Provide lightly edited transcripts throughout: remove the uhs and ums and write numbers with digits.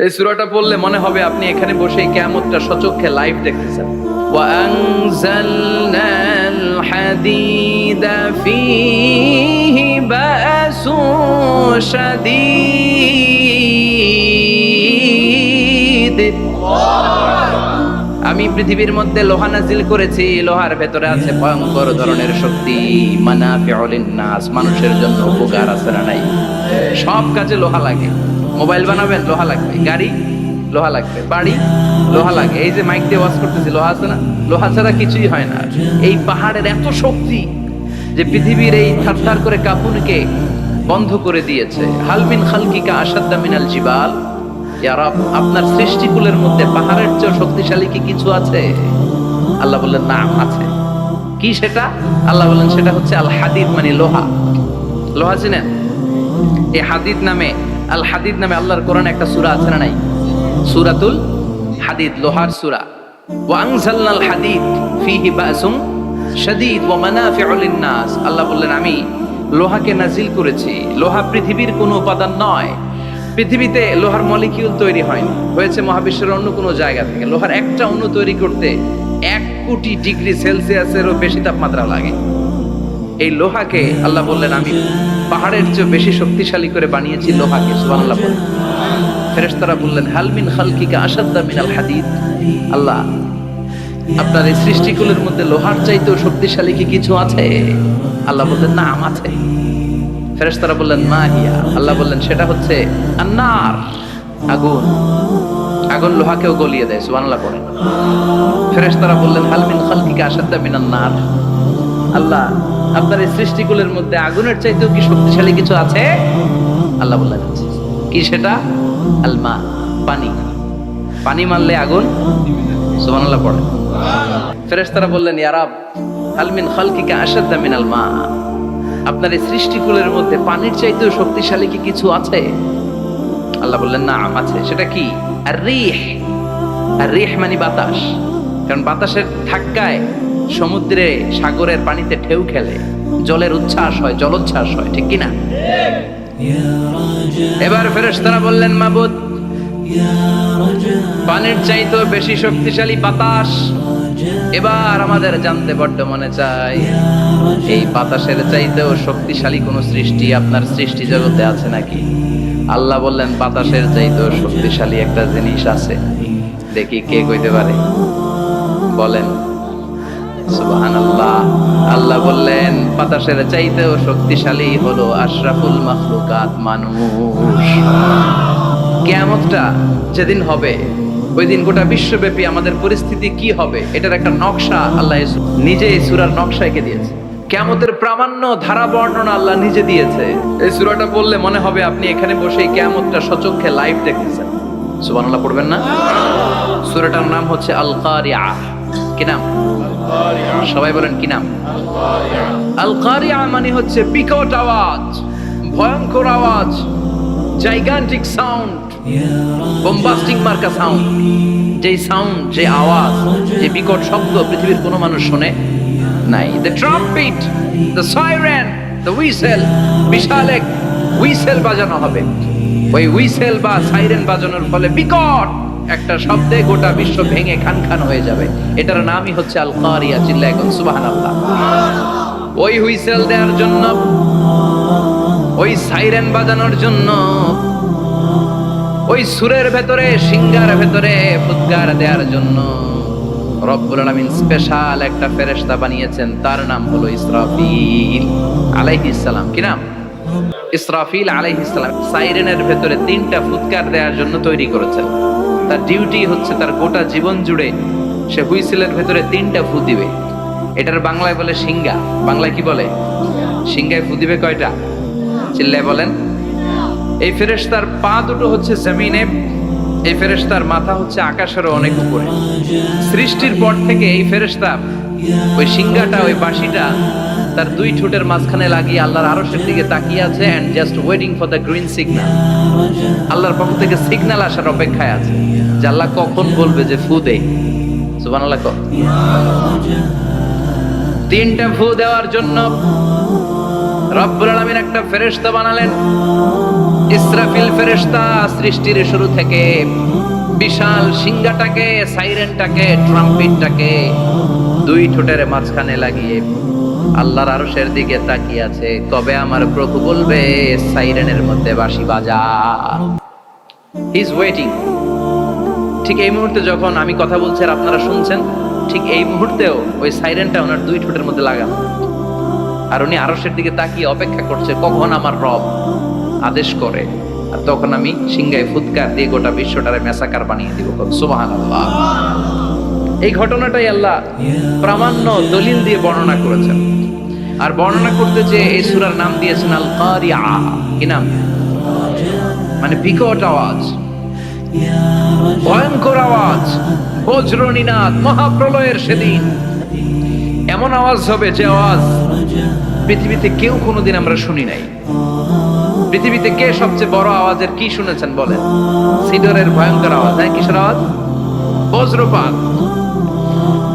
এই সূরাটা পড়লে মনে হবে আপনি এখানে বসে কিয়ামতটা সচক্ষে লাইভ দেখতেছেন। ওয়া আনজালনাল হাদিদা ফীহি বাসুন শাদীদ। আমি পৃথিবীর মধ্যে লোহা নাজিল করেছি, লোহার ভেতরে আছে ভয়ঙ্কর ধরনের শক্তি। মানাফিউ লিন-নাস, মানুষের জন্য উপকার আছে না নাই? সব কাজে লোহা লাগে। মোবাইল বানাবেন, লোহা লাগবে। গাড়ি, লোহা লাগবে। বাড়ি, লোহা লাগে। এই যে মাইক দিয়ে ওয়াজ করতেছি, লোহা আছে না? লোহা ছাড়া কিছুই হয় না। এই পাহাড়ের এত শক্তি যে পৃথিবীর এই থারথার করে কাঁপুনিকে বন্ধ করে দিয়েছে। হাল মিন খালকিকা আশাদ্দা মিনাল জিবাল। ইয়া রাব, আপনার সৃষ্টিকুলের মধ্যে পাহাড়ের চেয়ে শক্তিশালী কি কিছু আছে? আল্লাহ বললেন না, আছে। কি সেটা? আল্লাহ বললেন সেটা হচ্ছে আল হাদিদ, মানে লোহা। লোহা চিনেন? এই হাদিদ নামে, আল হাদিদ নামে আল্লাহর কোরআনে একটা সূরা আছে না নাই? সূরাতুল হাদিদ, লোহার সূরা। ওয়া আনজালনাল হাদিদ ফীহি বাসুন শাদীদ ওয়া মানাফিউ লিন-নাস। আল্লাহ বললেন আমি লোহাকে নাজিল করেছি। লোহা পৃথিবীর কোনো উপাদান নয়। পৃথিবীতে লোহার মলিকিউল তৈরি হয়নি, হয়েছে মহাবিশ্বের অন্য কোনো জায়গা থেকে। লোহার একটা অণু তৈরি করতে 1 কোটি ডিগ্রি সেলসিয়াসেরও বেশি তাপমাত্রা লাগে। এই লোহাকে আল্লাহ বললেন আমি পাহাড়ের চেয়ে বেশি শক্তিশালী করে বানিয়েছি লোহাকে। সুবহানাল্লাহ বলেন। ফেরেশতারা বললেন হাল মিন খালকিকা আশাদ্দা মিনাল হাদিদ। আল্লাহ, আপনার এই সৃষ্টিকুলের মধ্যে লোহার চাইতেও শক্তিশালী কি কিছু আছে? আল্লাহ বললেন না, আছে। ফেরেশতারা বললেন মা হিয়া। আল্লাহ বললেন সেটা হচ্ছে আন-নার, আগুন। আগুন লোহাকেও গলিয়ে দেয়। সুবহানাল্লাহ পড়েন। ফেরেশতারা বললেন হাল মিন খালকিকা আশাদ্দা মিনান নার। আল্লাহ, আপনার এই সৃষ্টিকুলের মধ্যে আগুনের চাইতেও কি শক্তিশালী কিছু আছে? আল্লাহ বললেন কি সেটা? আল মা, পানি। পানি মারলে আগুন। সুবহানাল্লাহ পড়েন। ফেরেশতারা বললেন ইয়া রাব, হাল মিন খালকিকা আশাদ্দা মিনাল মা। আপনার এই সৃষ্টিকুলের মধ্যে পানির চাইতেও শক্তিশালী কি কিছু আছে? আল্লাহ বললেন না, আছে। সেটা কি? আর রিহ। আর রিহ মানে বাতাস। কারণ বাতাসের ধাক্কায় সমুদ্রে, সাগরের পানিতে ঢেউ খেলে, জলের উচ্ছ্বাস হয়, জলোচ্ছ্বাস হয়, ঠিক কিনা? এবার ফেরেশতারা বললেন মাবুদ, পানির চাইতেও বেশি শক্তিশালী বাতাস। এবার আমাদের জানতে বড্ড মনে চায়, এই বাতাসের চাইতেও শক্তিশালী কোন সৃষ্টি আপনার সৃষ্টি জগতে আছে নাকি? আল্লাহ বললেন বাতাসের চাইতেও শক্তিশালী একটা জিনিস আছে। দেখি কে কইতে পারে? বলেন। সুবহানাল্লাহ। আল্লাহ বললেন বাতাসের চাইতেও শক্তিশালী হলো আশরাফুল মাখলুকাত, মানুষ। কিয়ামতটা যেদিন হবে, ওই দিন গোটা বিশ্বব্যাপী আমাদের পরিস্থিতি কি হবে এটার একটা নকশা আল্লাহ নিজে এই সূরার নকশা এঁকে দিয়েছে। কিয়ামতের প্রামাণ্য ধারা বর্ণনা আল্লাহ নিজে দিয়েছে। এই সূরাটা পড়লে মনে হবে আপনি এখানে বসে কিয়ামতটা সচক্ষে লাইভ দেখতেছেন। সুবহানাল্লাহ পড়বেন না? সূরাটার নাম হচ্ছে আল কারিআ। কি নাম? সবাই বলেন কি নাম? আল কারিআ মানে হচ্ছে বিকট আওয়াজ, ভয়ঙ্কর আওয়াজ, জাইগান্টিক সাউন্ড, বোম্বাস্টিক মার্কা সাউন্ড। যে সাউন্ড, যে আওয়াজ, যে বিকট শব্দ পৃথিবীর কোনো মানুষ শুনে নাই। The trumpet, the siren, the whistle. বিশাল এক হুইসেল বাজানো হবে। ওই হুইসেল বা সাইরেন বাজানোর ফলে বিকট একটা শব্দে গোটা বিশ্ব ভেঙে খান খান হয়ে যাবে। এটার নামই হচ্ছে আল কারিয়া। চিল্লায় এখন সুবহানাল্লাহ। ওই হুইসেল দেওয়ার জন্য, ওই সাইরেন বাজানোর জন্য, ওই সুরের ভেতরে, সিঙ্গার ভেতরে ফুৎকার দেওয়ার জন্য রব্বুল আলামিন স্পেশাল একটা ফেরেশতা বানিয়েছেন। তার নাম হলো ইসরাফিল আলাইহিস সালাম। কি নাম? ইসরাফিল আলাইহিস সালাম। সাইরেনের ভেতরে 3টা ফুৎকার দেওয়ার জন্য তৈরি করেছেন। তার ডিউটি হচ্ছে তার গোটা জীবন জুড়ে সে হুইসেলের ভেতরে 3টা ফু দিবে। এটার বাংলায় বলে সিঙ্গা। বাংলায় কি বলে? সিঙ্গায় ফু দিবে কয়টা? চিল্লায় বলেন। এই ফেরেশতার পা দুটো হচ্ছে জমিনে, এই ফেরেশতার মাথা হচ্ছে আকাশেরও অনেক উপরে। সৃষ্টির পর থেকে এই ফেরেশতা ওই সিঙ্গাটা, ওই বাঁশিটা তার 2 ঠোঁটের মাঝখানে লাগিয়ে আল্লাহর আরশের দিকে তাকিয়ে আছে and just waiting for the green signal. আল্লাহর পক্ষ থেকে সিগন্যাল আসার অপেক্ষায় আছে যে আল্লাহ কখন বলবে যে ফু দেই। সুবহানাল্লাহ। 3টা ফু দেওয়ার জন্য রব্বুল আলামিন একটা ফেরেশতা বানালেন। ইসরাফিল ফেরেশতা সৃষ্টির শুরু থেকে বিশাল সিংহাটাকে, সাইরেনটাকে, ট্রাম্পিটটাকে দুই ঠোঁটের মাঝখানে লাগিয়ে আল্লাহর আরশের দিকে তাকিয়ে আছে, কবে আমার প্রভু বলবে সাইরেনের মধ্যে বাঁশি বাজা। He is waiting. ঠিক এই মুহূর্তে যখন আমি কথা বলছি আর আপনারা শুনছেন, ঠিক এই মুহূর্তেও ওই সাইরেনটা ওনার দুই ঠোঁটের মধ্যে লাগানো, আর উনি আরশের দিকে তাকিয়ে অপেক্ষা করছে কখন আমার রব আদেশ করে, আর তখন আমি সিংহায় ফুৎকার দিয়ে গোটা বিশ্বটারে মেসাকার বানিয়ে দিব। সুবহানাল্লাহ। এই ঘটনাটাই আল্লাহ প্রামাণ্য দলিল দিয়ে বর্ণনা করেছেন, আর বর্ণনা করতে যে এই সূরার নাম দিয়েছেন আল কারিআ। কি নাম? মানে বিকট আওয়াজ, ভয়ঙ্কর আওয়াজ, বজ্রনিনাদ, মহাপ্রলয়ের সেদিন এমন আওয়াজ হবে যে আওয়াজ পৃথিবীতে কেউ কোনোদিন আমরা শুনি নাই। পৃথিবীতে কে সবচেয়ে বড় আওয়াজের কি শুনেছেন বলেন? সিডরের ভয়ঙ্কর আওয়াজ। হ্যাঁ, কিসের আওয়াজ? বজ্রপাত।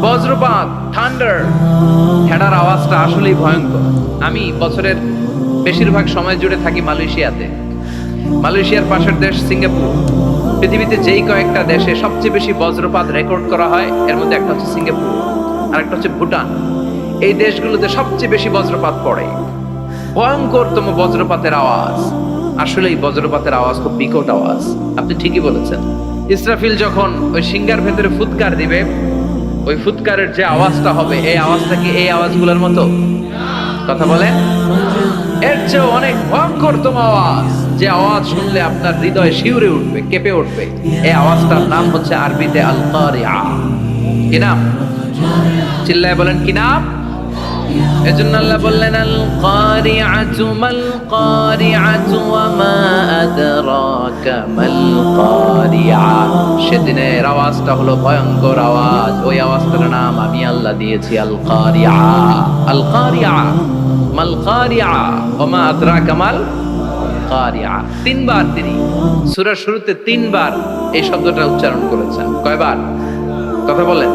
বজ্রপাত, থান্ডার, হেডার আওয়াজটা আসলেই ভয়ঙ্কর। আমি বছরের বেশিরভাগ সময় জুড়ে থাকি মালয়েশিয়াতে। মালয়েশিয়ার পাশের দেশ সিঙ্গাপুর। পৃথিবীতে যেই কয়েকটা দেশে সবচেয়ে বেশি বজ্রপাত রেকর্ড করা হয় এর মধ্যে একটা হচ্ছে সিঙ্গাপুর, আর একটা হচ্ছে ভুটান। এই দেশগুলোতে সবচেয়ে বেশি বজ্রপাত পড়ে। ভয়ঙ্করতম বজ্রপাতের আওয়াজ। আসলে এই বজ্রপাতের আওয়াজ খুব বিকট আওয়াজ। আপনি ঠিকই বলেছেন। ইসরাফিল যখন ওই সিংহার ভেতরে ফুৎকার দিবে, ওই ফুৎকারের যে আওয়াজটা হবে, এই আওয়াজটা কি এই আওয়াজগুলোর মতো? কথা বলে, এর চেয়ে অনেক ভয়ঙ্করতম আওয়াজ, যে আওয়াজ শুনলে আপনার হৃদয় শিউরে উঠবে, কেঁপে উঠবে। এই আওয়াজটার নাম হচ্ছে আরবিতে আল কারিআ। কি নাম? চিল্লায় বলেন কি নাম? এজন্য আল্লাহ বললেন আল কারিআতু মাল কারিআতু ওয়া মা আদরাকা মাল কারিআ। সেদিনের আওয়াজটা হলো ভয়ঙ্কর আওয়াজ। ওই আওয়াজটার নাম আমি আল্লাহ দিয়েছি আল কারিআ। আল কারিআ মাল কারিআ ওয়া মা আদরাকা মাল কারিআ। তিনবার তিনি সূরার শুরুতে তিনবার এই শব্দটা উচ্চারণ করেছেন। কয়বার? কথা বলেন।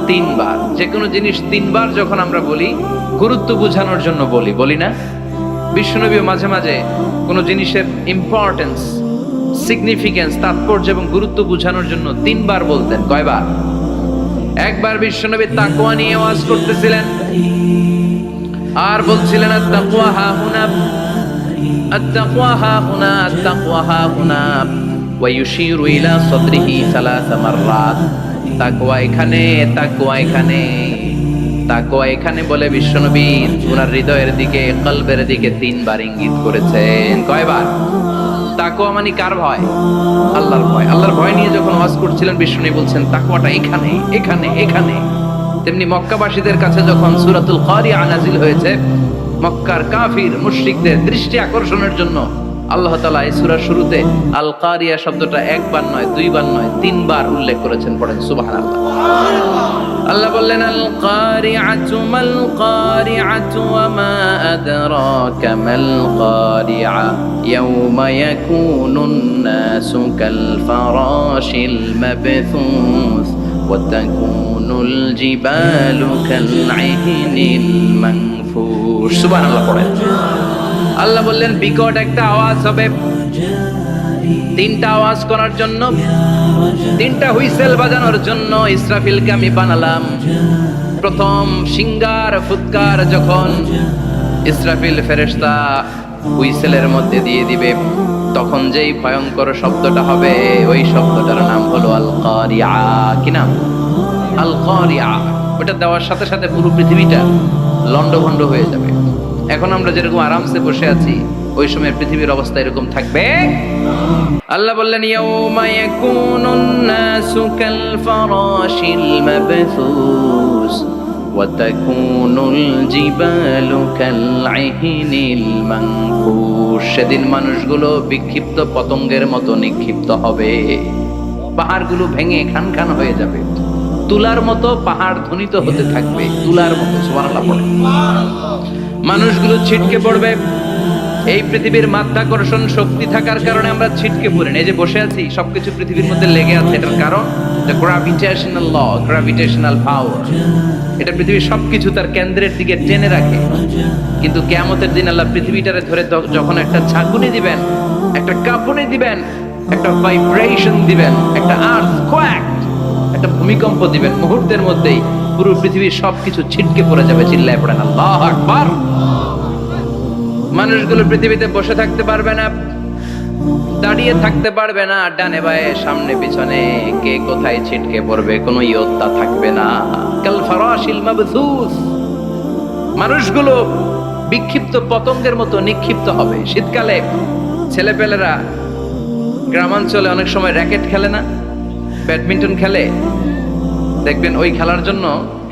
তিনবার। যে কোনো জিনিস তিনবার যখন আমরা বলি, গুরুত্ব বোঝানোর জন্য বলি, বলি না? বিশ্বনবী মাঝে মাঝে কোনো জিনিসের ইম্পর্টেন্স, সিগনিফিকেন্স, তাৎপর্য এবং গুরুত্ব বোঝানোর জন্য তিনবার বলতেন। কয়বার? একবার বিশ্বনবী তাকওয়া নিয়ে ওয়াজ করতেছিলেন আর বলছিলেন আত-তাকওয়া হাহুনা, আত-তাকওয়া হাহুনা, আত-তাকওয়া হাহুনা, ওয়া ইউশিরু ইলা সাদরিহি সালাসা মাররাত। তাকওয়া এখানে, তাকওয়া এখানে, তাকওয়া এখানে বলে বিশ্বনবী ওনার হৃদয়ের দিকে, কলবের দিকে তিনবার ইঙ্গিত করেছেন। কয়বার? তাকওয়া মানে কার ভয়? আল্লাহর ভয়। আল্লাহর ভয় নিয়ে যখন ওয়াজ করছিলেন বিশ্বনবী বলছেন তাকওয়াটা এখানে, এখানে, এখানে। তেমনি মক্কাবাসীদের কাছে যখন সূরাতুল কারিআ নাযিল হয়েছে, মক্কার কাফির মুশরিকদের দৃষ্টি আকর্ষণের জন্য আল্লাহ তাআলা এই সূরার শুরুতে আল কারিয়া শব্দটা একবার নয়, দুইবার নয়, তিনবার উল্লেখ করেছেন। পড়েন সুবহানাল্লাহ। আল্লাহ বললেন আল কারিআতু মাল কারিআতু ওয়া মা আদরাকা মাল কারিআ ইয়াওমা ইয়াকুনুন নাসু কাল ফারাশিল মাবথুস ওয়া তাকুনুল জিবালু কাল ইহনিল মানফুশ। সুবহানাল্লাহ। পড়েন। আল্লাহ বললেন বিকট একটা আওয়াজ হবে। তিনটা আওয়াজ করার জন্য, তিনটা হুইসেল বাজানোর জন্য ইসরাফিলকে আমি বানালাম। প্রথম সিংহার ফুৎকার যখন ইসরাফিল ফেরেশতা হুইসেলের মধ্যে দিয়ে দিবে, তখন যেই ভয়ঙ্কর শব্দটা হবে, ওই শব্দটার নাম হলো আল কারিআ। কি নাম? আল কারিআ। ওটা দেওয়ার সাথে সাথে পুরো পৃথিবীটা লন্ডভন্ড হয়ে যাবে। এখন আমরা যেরকম আরামসে বসে আছি, ওই সময় পৃথিবীর অবস্থা এরকম থাকবে। আল্লাহ বললেন ইয়াউমা ইয়াকুনুন নাসু কাল ফারাশিল মাবথুস ওয়া তাকুনুল জিবালু কাল ইহনিল মানফুশ। সেদিন মানুষগুলো বিক্ষিপ্ত পতঙ্গের মতো নিক্ষিপ্ত হবে। পাহাড়গুলো ভেঙে খান খান হয়ে যাবে। তুলার মতো পাহাড় ধ্বনিত হতে থাকবে, তুলার মতো। সুবহানাল্লাহ। পড়ে। মানুষগুলো ছিটকে পড়বে। এই পৃথিবীর মাধ্যাকর্ষণ শক্তি থাকার কারণে আমরা ছিটকে পড়ি না। এই যে বসে আছি, সবকিছু পৃথিবীর মধ্যে লেগে আছে। এটার কারণ গ্র্যাভিটেশনাল ল, গ্র্যাভিটেশনাল পাওয়ার। এটা পৃথিবীর সবকিছু তার কেন্দ্রের দিকে টেনে রাখে। কিন্তু কিয়ামতের দিন আল্লাহ পৃথিবীটারে ধরে যখন একটা ঝাঁকুনি দিবেন, একটা কাঁপুনি দিবেন, একটা ভাইব্রেশন দিবেন, একটা আর্থকোয়াক, একটা ভূমিকম্প দিবেন, মুহূর্তের মধ্যেই পুরো পৃথিবীর সবকিছু ছিটকে পড়ে যাবে। চিল্লায় পড়েন আল্লাহু আকবার। মানুষগুলো পৃথিবীতে বসে থাকতে পারবে না, দাঁড়িয়ে থাকতে পারবে না, ডানে বায়ে সামনে পিছনে কে কোথায় ছিটকে পড়বে কোনো ইয়ত্তা থাকবে না। কাল ফারাশিল মাবথুস, মানুষগুলো বিক্ষিপ্ত পতঙ্গের মতো নিক্ষিপ্ত হবে। শীতকালে ছেলেপেলেরা গ্রামাঞ্চলে অনেক সময় র্যাকেট খেলে না, ব্যাডমিন্টন খেলে, দেখবেন ওই খেলার জন্য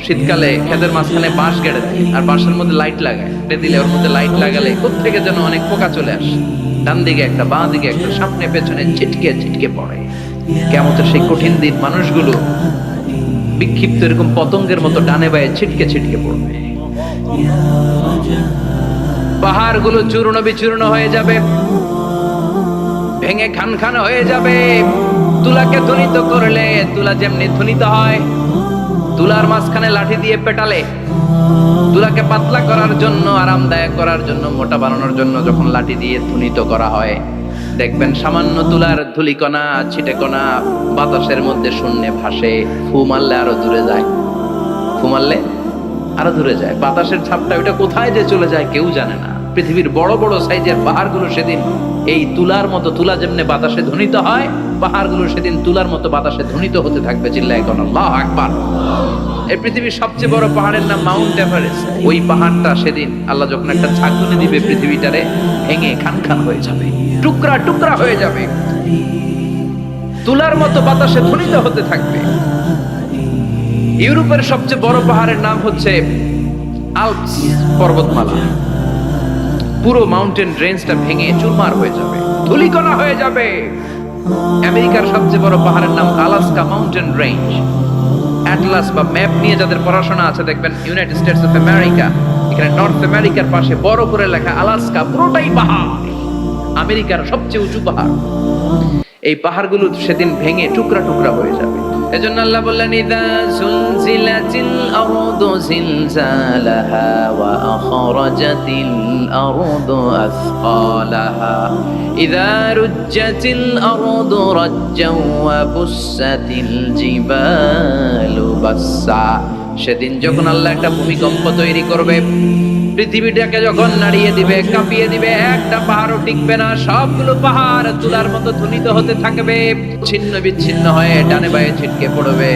শীতকালে ক্ষেতের মাঝখানে বাঁশ গেড়ে দেয় আর বাঁশের মধ্যে লাইট লাগায়, দিলে ওর মধ্যে লাইট লাগালে কোত্থেকে যেন অনেক পোকা চলে আসে, ডান দিকে একটা বাঁ দিকে একটা সামনে পেছনে ছিটকে ছিটকে পড়ে। কিয়ামতের সেই কঠিন দিন মানুষগুলো বিক্ষিপ্ত এরকম পতঙ্গের মতো ডানে বায়ে ছিটকে ছিটকে পড়বে। পাহাড়গুলো চূর্ণ বিচূর্ণ হয়ে যাবে, ভেঙে খান খান হয়ে যাবে। তুলাকে ধ্বনিত করলে তুলা যেমনি ধ্বনিত হয়, তুলার মাঝখানে লাঠি দিয়ে পেটালে, তুলাকে পাতলা করার জন্য, আরামদায়ক করার জন্য, মোটা বানানোর জন্য যখন লাঠি দিয়ে ধ্বনিত করা হয়, দেখবেন সামান্য তুলার ধুলিকণা ছিটেকণা বাতাসের মধ্যে শূন্যে ভাসে। ফু মারলে আরো দূরে যায়, ফু মারলে আরো দূরে যায়। বাতাসের ছাপটা ওইটা কোথায় যে চলে যায় কেউ জানে না। পৃথিবীর বড় বড় সাইজের পাহাড়গুলো সেদিন এই তুলার মতো, তুলা যেমনি বাতাসে ধ্বনিত হয়, পাহাড়গুলো সেদিন তুলার মতো বাতাসে ধ্বনিত হতে থাকবে। চিল্লায় কোন আল্লাহু আকবার। এই পৃথিবীর সবচেয়ে বড় পাহাড়ের নাম মাউন্ট এভারেস্ট। ওই পাহাড়টা সেদিন আল্লাহ যখন একটা ঝাঁকুনি দিবে, পৃথিবীটারে ভেঙে খান খান হয়ে যাবে, টুকরা টুকরা হয়ে যাবে, তুলার মতো বাতাসে ধ্বনিত হতে থাকবে। ইউরোপের সবচেয়ে বড় পাহাড়ের নাম হচ্ছে আল্পস পর্বতমালা। পুরো মাউন্টেন রেঞ্জটা ভেঙে চুরমার হয়ে যাবে, ধূলিকণা হয়ে যাবে। আমেরিকার সবচেয়ে বড় পাহাড়ের নাম আলাস্কা মাউন্টেন রেঞ্জ। অ্যাটলাস বা ম্যাপ নিয়ে যাদের পড়াশোনা আছে দেখবেন ইউনাইটেড স্টেটস অফ আমেরিকা, এখানে নর্থ আমেরিকার পাশে বড় করে লেখা আলাস্কা, পুরোটাই পাহাড়, আমেরিকার সবচেয়ে উঁচু পাহাড়। এই পাহাড়গুলো সেদিন ভেঙে টুকরা টুকরা হয়ে যাবে। এজন্য আল্লাহ বললেন, ইযা যুলজিলাতিল আরদু জিলজালাহা ওয়া আখরাজাতিল আরদু আসকালাহা ইযা রুজ্জাতিল আরদু রাজ্জাও ওয়া বুসাতিল জিবালু বাসসা। সেদিন যখন আল্লাহ একটা ভূমিকম্প তৈরি করবে, পৃথিবীটাকে যখন নাড়িয়ে দিবে, কাঁপিয়ে দিবে, একটা পাহাড়ও টিকবে না, সবগুলো পাহাড় তুলার মতো ধ্বনিত হতে থাকবে, ছিন্ন বিচ্ছিন্ন হয়ে ডানে বায়ে ছিটকে পড়বে।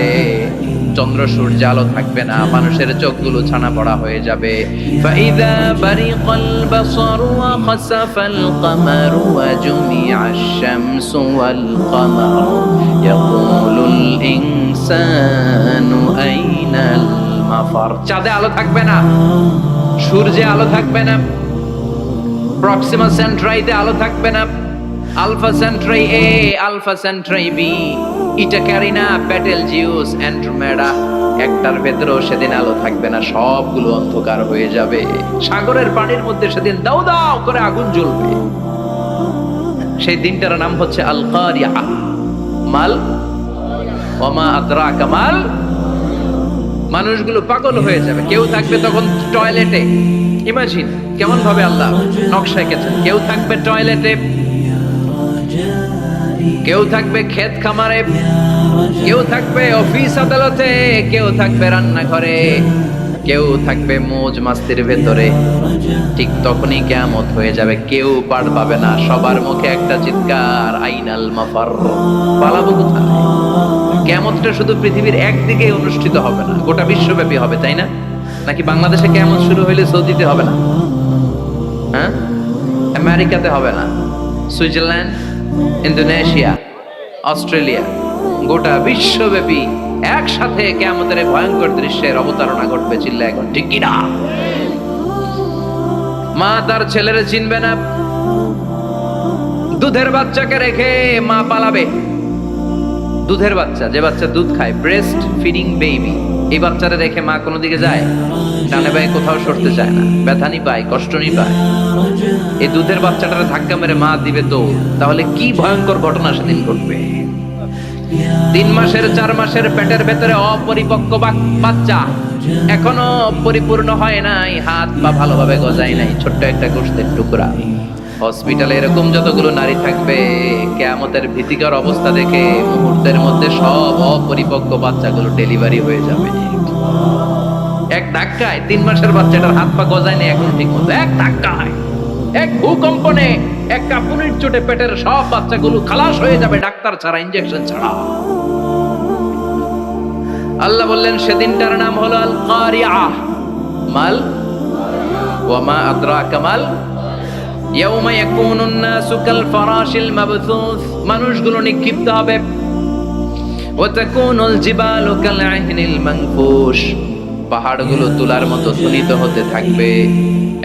চন্দ্র সূর্য আলো থাকবে না, মানুষের চোখগুলো ছানা পড়া হয়ে যাবে। ফাইদা বারিকাল বাসারু ওয়া খাসাফাল কামারু ওয়া জুমিআশ শামসু ওয়াল কামারু ইয়াকুলুল ইনসানু আইনাল মাফার। চাঁদে আলো থাকবে না, সূর্যে আলো থাকবে না, প্রক্সিমা সেন্ট্রাইতে আলো থাকবে না, আলফা সেন্ট্রাই এ, আলফা সেন্ট্রাই বি, ইটা ক্যারিনা, বেটেলজিউস, অ্যান্ড্রোমেডা, একটার ভেতরেও সেদিন আলো থাকবে না, সবগুলো অন্ধকার হয়ে যাবে। সাগরের পানির মধ্যে সেদিন দাউ দাউ করে আগুন জ্বলবে। সেই দিনটার নাম হচ্ছে আল কারিয়া। মাল ওমা আদরাকা মাল। মানুষগুলো পাগল হয়ে যাবে। কেউ থাকবে তখন টয়লেটে, ইমাজিন কেমন ভাবে আল্লাহ নকশা এঁকেছেন। কেউ থাকবে টয়লেটে, কেউ থাকবে ক্ষেত খামারে, কেউ থাকবে অফিস আদালতে, কেউ থাকবে রান্নাঘরে, কেউ থাকবে মৌজ মাস্তির ভেতরে। ঠিক তখনই কিয়ামত হয়ে যাবে, কেউ পার পাবে না, সবার মুখে একটা চিৎকার, আইনাল মাফার। পালাবো কোথায়? কিয়ামতটা শুধু পৃথিবীর একদিকে অনুষ্ঠিত হবে না, গোটা বিশ্বব্যাপী হবে, তাই না? নাকি বাংলাদেশে কিয়ামত শুরু হইলে সৌদিতে হবে না? হ্যাঁ, আমেরিকাতে হবে না, সুইজারল্যান্ড, ইন্দোনেশিয়া, অস্ট্রেলিয়া, গোটা বিশ্বব্যাপী একসাথে কিয়ামতের ভয়ঙ্কর দৃশ্যের অবতারণা ঘটবে। চিল্লা এখন ঠিক কিনা? মা তার ছেলেরে চিনবে না, দুধের বাচ্চাকে রেখে মা পালাবে। দুধের বাচ্চা, যে বাচ্চা দুধ খায়, ব্রেস্ট ফিডিং বেবি, এই বাচ্চারা রেখে মা কোনো দিকে যায়? ডানে বায়ে কোথাও সরতে চায় না, ব্যথানি পায়, কষ্টনি পায়। এই দুধের বাচ্চাটারে ধাক্কা মেরে মা দিবে তো, তাহলে কি ভয়ঙ্কর ঘটনা সেদিন ঘটবে। 3 মাসের 4 মাসের পেটের ভেতরে অপরিপক্ক বাচ্চা, এখনো পরিপূর্ণ হয় নাই, হাত পা ভালোভাবে গজায় নাই, ছোট্ট একটা গোশতের টুকরা। হসপিটালে এরকম যতগুলো নারী থাকবে, কিয়ামতের ভীতিকর অবস্থা দেখে মুহূর্তের মধ্যে সব অপরিপক্ক বাচ্চাগুলো ডেলিভারি হয়ে যাবে। এক ধাক্কায় 3 মাসের বাচ্চাটার হাত পা গজায় নেই এখনো ঠিক মতো, এক ধাক্কায়, এক ভূকম্পনে, এক কাঁপুনির চোটে পেটের সব বাচ্চাগুলো খালাস হয়ে যাবে ডাক্তার ছাড়া, ইনজেকশন ছাড়া। আল্লাহ বললেন সেদিনটার নাম হলো আল কারিআহ। মাল ওয়া মা আদরাকা মাল ইয়াউমা ইয়াকুনুন নাসু কাল ফারাশিল মাবথুস, মানুষগুলো নিক্ষিপ্ত হবে। ওয়া তাকুনুল জিবালু কাল আহিনিল মানফুশ, পাহাড়গুলো তুলার মতো ধ্বনিত হতে থাকবে।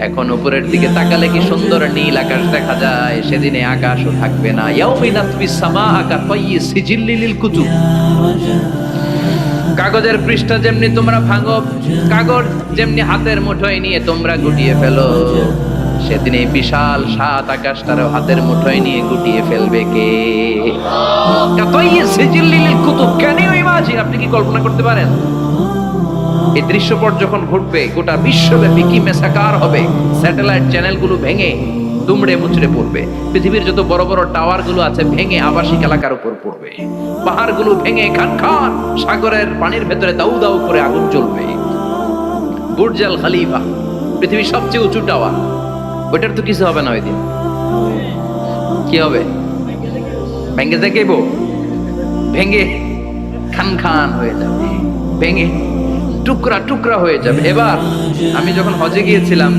এখন উপরের দিকে তাকালে কি সুন্দর নীল আকাশ দেখা যায়, সেদিনে আকাশও থাকবে না। ইয়াউমিনাত বিস সামাআ কাতাইয়ি সিজিল্লিল কুতুব, কাগজের পৃষ্ঠা যেমনি তোমরা ভাঙো, কাগজ যেমনি হাতের মুঠোয় নিয়ে তোমরা গুটিয়ে ফেলো, সেদিন এই বিশাল সাত আকাশটারও হাতের মুঠোয় নিয়ে গুটিয়ে ফেলবে কে? কাতাইয়ি সিজিল্লিল কুতুব, ক্যান ইউ ইমাজিন? আপনি কি কল্পনা করতে পারেন এই দৃশ্যপট যখন ঘটবে গোটা বিশ্বব্যাপী কি মেসাকার হবে? স্যাটেলাইট চ্যানেলগুলো ভেঙে দুমড়ে মুচড়ে পড়বে, পৃথিবীর যত বড় বড় টাওয়ার গুলো আছে ভেঙে আবাসিক এলাকার উপর পড়বে, পাহাড়গুলো ভেঙে খান খান, সাগরের পানির ভেতরে দাউ দাউ করে আগুন জ্বলবে। বুর্জ আল খলিফা, পৃথিবীর সবচেয়ে উঁচু টাওয়ার, ওইটার তো কিছু হবে না ওই দিন। কি হবে? ভেঙে দেখেব, ভেঙে খান খান হয়ে যাবে, ভেঙে টুকরা টুকরা হয়ে যাবে। এবার আমি যখন হজে গিয়েছিলাম,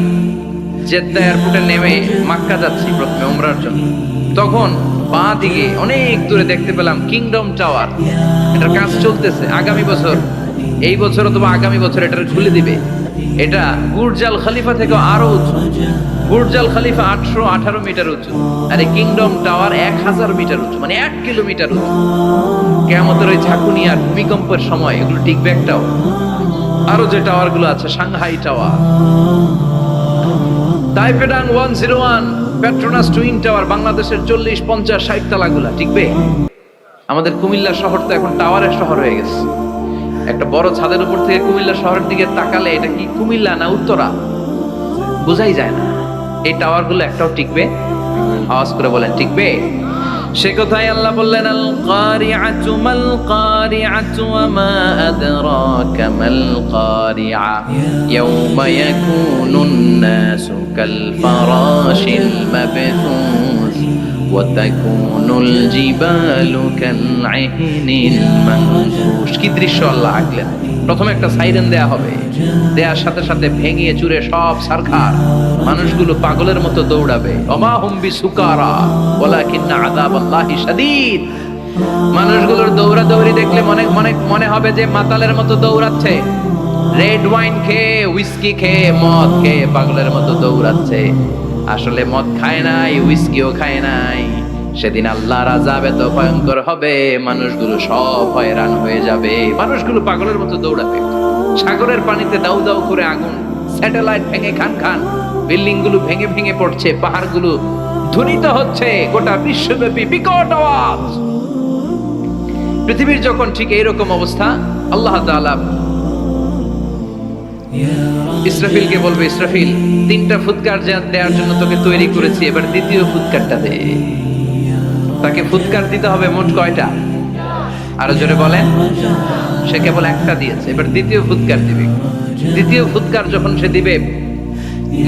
জেদ্দা এয়ারপোর্টে নেমে মক্কা যাচ্ছি প্রথমে উমরার জন্য, তখন বাঁ দিকে অনেক দূরে দেখতে পেলাম কিংডম টাওয়ার। এটার কাজ চলতেছে, আগামী বছর, এই বছর অথবা আগামী বছর এটার খুলে দিবে। এটা বুর্জ আল খলিফা থেকে আরো উঁচু। বুর্জ আল খলিফা 818 মিটার উঁচু, আর এই কিংডম টাওয়ার 1000 মিটার উঁচু, মানে 1 কিলোমিটার উঁচু। কিয়ামতের ওই ঝাঁকুনি আর ভূমিকম্পের সময় এগুলো টিকবে একটাও। আরো যে টাওয়ার গুলো আছে, সাংহাই টাওয়ার, তাইপেডাং 101, পেট্রোনাস টুইন টাওয়ার, বাংলাদেশের 40, 50, 60 তালাগুলা টিকবে? আমাদের কুমিল্লা শহর তো এখন টাওয়ারের শহর হয়ে গেছে। একটা বড় ছাদের উপর থেকে কুমিল্লা শহরের দিকে তাকালে এটা কি কুমিল্লা না উত্তরা বোঝাই যায় না। এই টাওয়ার গুলো একটাও টিকবে? আওয়াজ করে বলেন টিকবে? সে কথাই আল্লাহ বললেন আল কারিআতু মাল কারিআতু ওয়া মা আদরাকা মাল কারিআ ইয়াউমা ইয়াকুনুন নাসু কাল ফারাশিল মাবথুস ওয়া তাকুনুল জিবালু কাল আহিনিল মানফুশ। কি দৃশ্য আল্লাহ আঁকলেন! প্রথমে একটা সাইরেন দেয়া হবে, দেয়ার সাথে সাথে ভেঙে চুরে সব সারখার, মানুষগুলো পাগলের মতো দৌড়াবে। ওমা হুম বিসুকারা ওয়ালাকিন্না আযাবাল্লাহি শাদীদ। মানুষগুলোর দৌড়াদৌড়ি দেখলে মনে হবে যে মাতালের মতো দৌড়াচ্ছে, রেড ওয়াইন খেয়ে, হুইস্কি খেয়ে, মদ খেয়ে পাগলের মতো দৌড়াচ্ছে। আসলে মদ খায় নাই, হুইস্কিও খায় নাই। সেদিন আল্লাহর আযাব এত ভয়ঙ্কর হবে, মানুষগুলো সব হয়রান হয়ে যাবে, মানুষগুলো পাগলের মতো দৌড়াবে। সাগরের পানিতে দাউ দাউ করে আগুন, স্যাটেলাইট ভেঙে খান খান, বিল্ডিং গুলো ভেঙে ভেঙে পড়ছে, পাহাড়গুলো ধ্বনিত হচ্ছে, গোটা বিশ্বব্যাপী বিকট আওয়াজ। পৃথিবীর যখন ঠিক এইরকম অবস্থা, আল্লাহ তাআলা ইসরাফিলকে বলবে, ইসরাফিল 3টা ফুৎকার দেওয়ার জন্য তোকে তৈরি করেছি, এবার দ্বিতীয় ফুৎকারটা দে। তাকে ফুৎকার দিতে হবে মোট কয়টা? আরো জোরে বলেন। সে কেবল একটা দিয়েছে, এবার দ্বিতীয় ফুৎকার দিবে। দ্বিতীয় ফুৎকার যখন সে দিবে,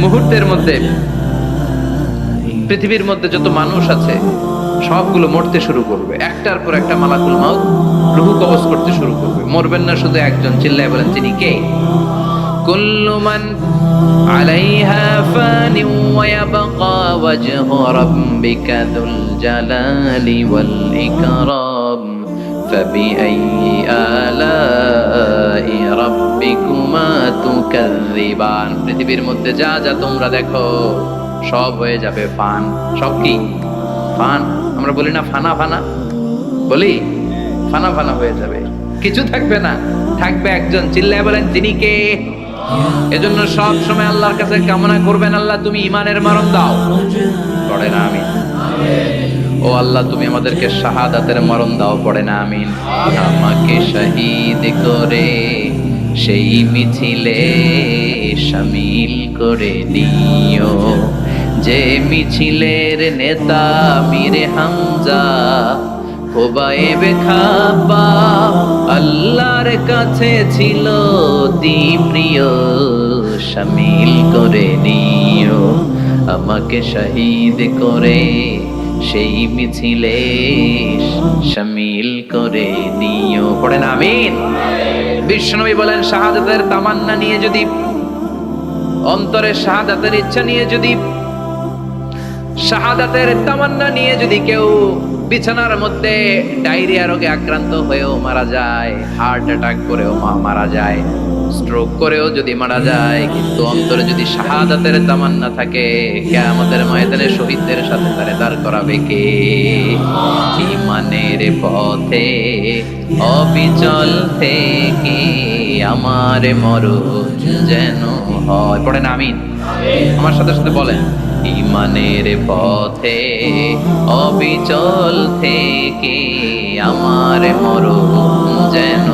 মুহূর্তের মধ্যে পৃথিবীর মধ্যে যত মানুষ আছে সবগুলো মরতে শুরু করবে, একটার পর একটা মালাকুল মাউত রূহ কবজ করতে শুরু করবে। মরবেন না শুধু একজন, চিল্লায় বলেন তিনি কে? কুল্লু মান আলাইহা ফানি ওয়া ইয়াবকা ওয়াজহু রাব্বিকা যুল জালালি ওয়াল ইকরাম ফাবিআইয়ি আলাই রাব্বিকুমা তুকাযযিবান। পৃথিবীর মধ্যে যা যা তোমরা দেখো সব হয়ে যাবে ফান। সব কি? ফান। আমরা বলি না ফানা ফানা, বলি ফানা ফানা হয়ে যাবে, কিছু থাকবে না, থাকবে একজন, চিল্লায় বলেন তিনি কে? এজন্য সব সময় আল্লাহর কাছে কামনা করবেন, আল্লাহ তুমি ঈমানের মরণ দাও। পড়ে না আমিন? ও আল্লাহ তুমি আমাদেরকে শাহাদাতের মরণ দাও। পড়ে না আমিন? আমাকে শহীদ করে সেই মিছিলে শামিল করে নিও, যে মিছিলের নেতা মীরে হামজা খোবায়েবে খাব্বাব আল্লাহর কাছে ছিল অতি প্রিয়, শামিল করে নিও আমাকে শহীদ করে সেই মিছিলে শামিল করে নিও। পড়েন আমিন। বিশ্বনবী বলেন শাহাদাতের তামান্না নিয়ে যদি, অন্তরে শাহাদাতের ইচ্ছা নিয়ে যদি, শাহাদাতের তামান্না নিয়ে যদি কেউ বিছানার মধ্যে ডায়রিয়া রোগে আক্রান্ত হয়েও মারা যায়, হার্ট অ্যাটাক করেও মারা যায়, স্ট্রোক করেও যদি মারা যায়, কিন্তু অন্তরে যদি শাহাদাতের তামান্না থাকে, কিয়ামতের ময়দানে শহীদদের সাথে তারে দাঁড় করাবে কে? ঈমানের পথে অবিচল থেকে আমার মরণ যেন হয়। পড়েন আমিন। আমার সাথে সাথে বলেন, ঈমানের পথে অবিচল থেকে আমার মরণ যেন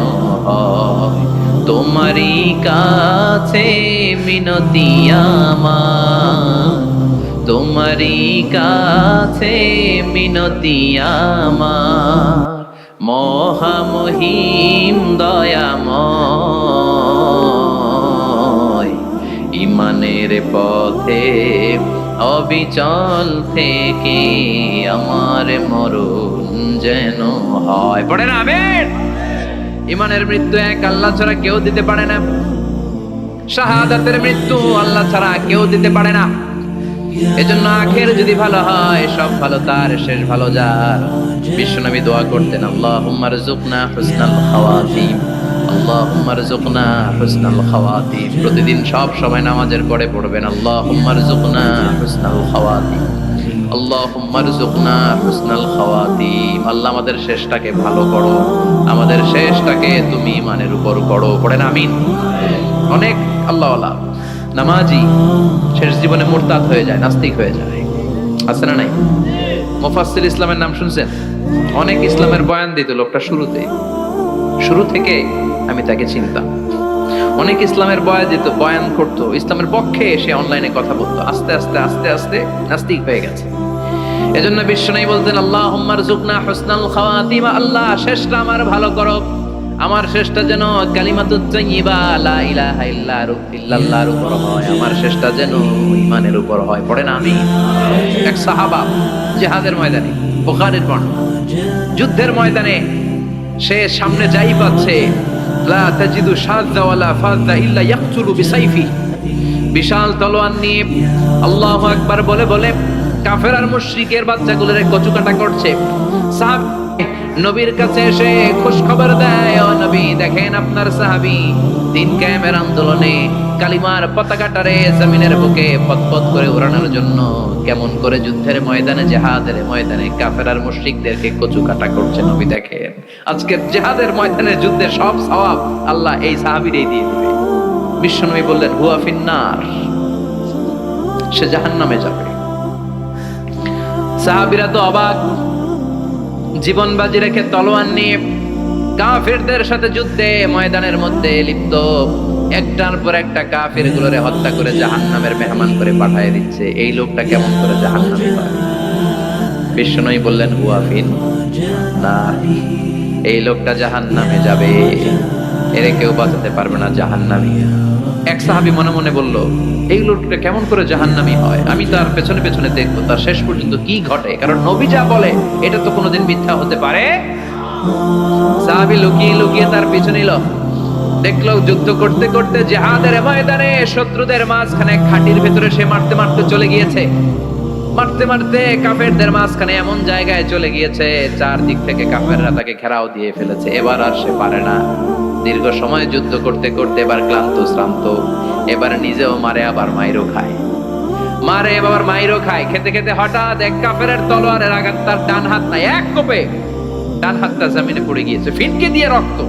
হয়। তোমারই কাছে মিনতি আমার, তোমারই কাছে মিনতি আমার, মহামহিম দয়াময়। ঈমানের পথে অবিচল থেকে আমার মরণ যেন হয়। পড়েন আমিন। ঈমানের মৃত্যু এক আল্লাহ ছাড়া কেউ দিতে পারে না, শাহাদাতের মৃত্যু আল্লাহ ছাড়া কেউ দিতে পারে না। এজন্য আখের যদি ভালো হয়, সব ভালো তার, শেষ ভালো যার। বিশ্বনবী দোয়া করতেন, আল্লাহুম্মা রযুকনা হুসনাল খাওয়াতিম, আল্লাহুম্মা রযুকনা হুসনাল খাওয়াতিম। প্রতিদিন সব সময় নামাজের পরে পড়বেন, আল্লাহুম্মা রযুকনা হুসনাল খাওয়াতিম, আল্লাহুম্মা রযুকনা হুসনাল খাওয়াতিম। আল্লাহ আমাদের শেষটাকে ভালো করো, আমাদের শেষটাকে তুমি ঈমানের উপর করো। পড়েন আমিন। অনেক আল্লাহওয়ালা নামাজি শেষ জীবনে মুরতাদ হয়ে যায়, নাস্তিক হয়ে যায়, আছে না নাই? মুফাসসির ইসলামের নাম শুনছেন? অনেক ইসলামের বয়ান দিত লোকটা শুরু থেকে আমি তাকে চিনতাম। অনেক ইসলামের বয়ান করতো, ইসলামের পক্ষে এসে অনলাইনে কথা বলতো, আস্তে আস্তে আস্তে আস্তে নাস্তিক হয়ে গেছে। এজন্য বিশ্বনবী বলতেন, আল্লাহুম্মা রযুকনা হুসনাল খাওয়াতিম, আল্লাহ শেষটা আমার ভালো করো, আমার শেষটা যেন কালিমাতুত তাইয়্যিবা লা ইলাহা ইল্লাল্লাহর উপর হয়, আমার শেষটা যেন ঈমানের উপর হয়। পড়েন আমিন। এক সাহাবা জিহাদের ময়দানে, বুখারীর বর্ণনা, যুদ্ধের ময়দানে সে সামনে যাই পাচ্ছে, লা তাজিদু শাযা ওয়ালা ফাযা ইল্লা ইয়াকতুলু বিসাইফি, বিশাল তলোয়ার নিয়ে আল্লাহু আকবার বলে বলে কাফের আর মুশরিকের বাচ্চাগুলোরে কচুকাটা করছে। সাহাবী নবীর কাছে এসে খুশ খবর দেয়, ও নবী দেখেন আপনার সাহাবী দিন কায়েমের আন্দোলনে কালিমার পতাকাটারে জমিনের বুকে পতপত করে উড়ানোর জন্য কেমন করে যুদ্ধের ময়দানে, জিহাদের ময়দানে কাফের আর মুশরিকদেরকে কচুকাটা করছে। নবী দেখেন আজকে জিহাদের ময়দানে যুদ্ধের সব সওয়াব আল্লাহ এই সাহাবীরই দিয়ে দিবে। বিশ্বনবী বললেন, হুয়া ফিন্নার, সে জাহান্নামে যাবে। সাহাবীরা তো অবাক, জীবন বাজি রেখে তলোয়ার নিয়ে কাফিরদের সাথে যুদ্ধে ময়দানের মধ্যে লিপ্ত, একটার পর একটা কাফির গুলোরে হত্যা করে জাহান্নামের মেহমান করে পাঠিয়ে দিচ্ছে। এই লোকটা কেমন করে জাহান্নামী হয়? বিশ্বনবী বললেন, হুয়া ফিন নার, এই লোকটা জাহান্নামে যাবে, এরে কেউ বাঁচাতে পারবে না, জাহান্নামী। এক সাহাবী মনে মনে বলল, এই লোকটা কেমন করে জাহান্নামী হয়, আমি তার পেছনে পেছনে দেখবো তার শেষ পর্যন্ত কি ঘটে, কারণ নবী যা বলে এটা তো কোনোদিন মিথ্যা হতে পারে। সাহাবী লুকিয়ে লুকিয়ে তার পিছু নিল, দেখলো যুদ্ধ করতে করতে জিহাদের ময়দানে শত্রুদের মাঝখানে খাটির ভেতরে সে মারতে মারতে চলে গিয়েছে, মারতে মারতে কাফেরদের মাঝখানে এমন জায়গায় চলে গিয়েছে চারদিক থেকে কাফেররা তাকে ঘেরাও দিয়ে ফেলেছে। এবার আর সে পারে না, দীর্ঘ সময় যুদ্ধ করতে করতে এবার ক্লান্ত শ্রান্ত, এবার নিজেও মারে আবার মাইরও খায়, মারে আবার মাইরও খায়। খেতে খেতে হঠাৎ এক কাফেরের তলোয়ারের আঘাত তার ডান হাত নাই, এক কোপে ডান হাতটা জমিনে পড়ে গিয়েছে, ফিনকে দিয়ে রক্ত,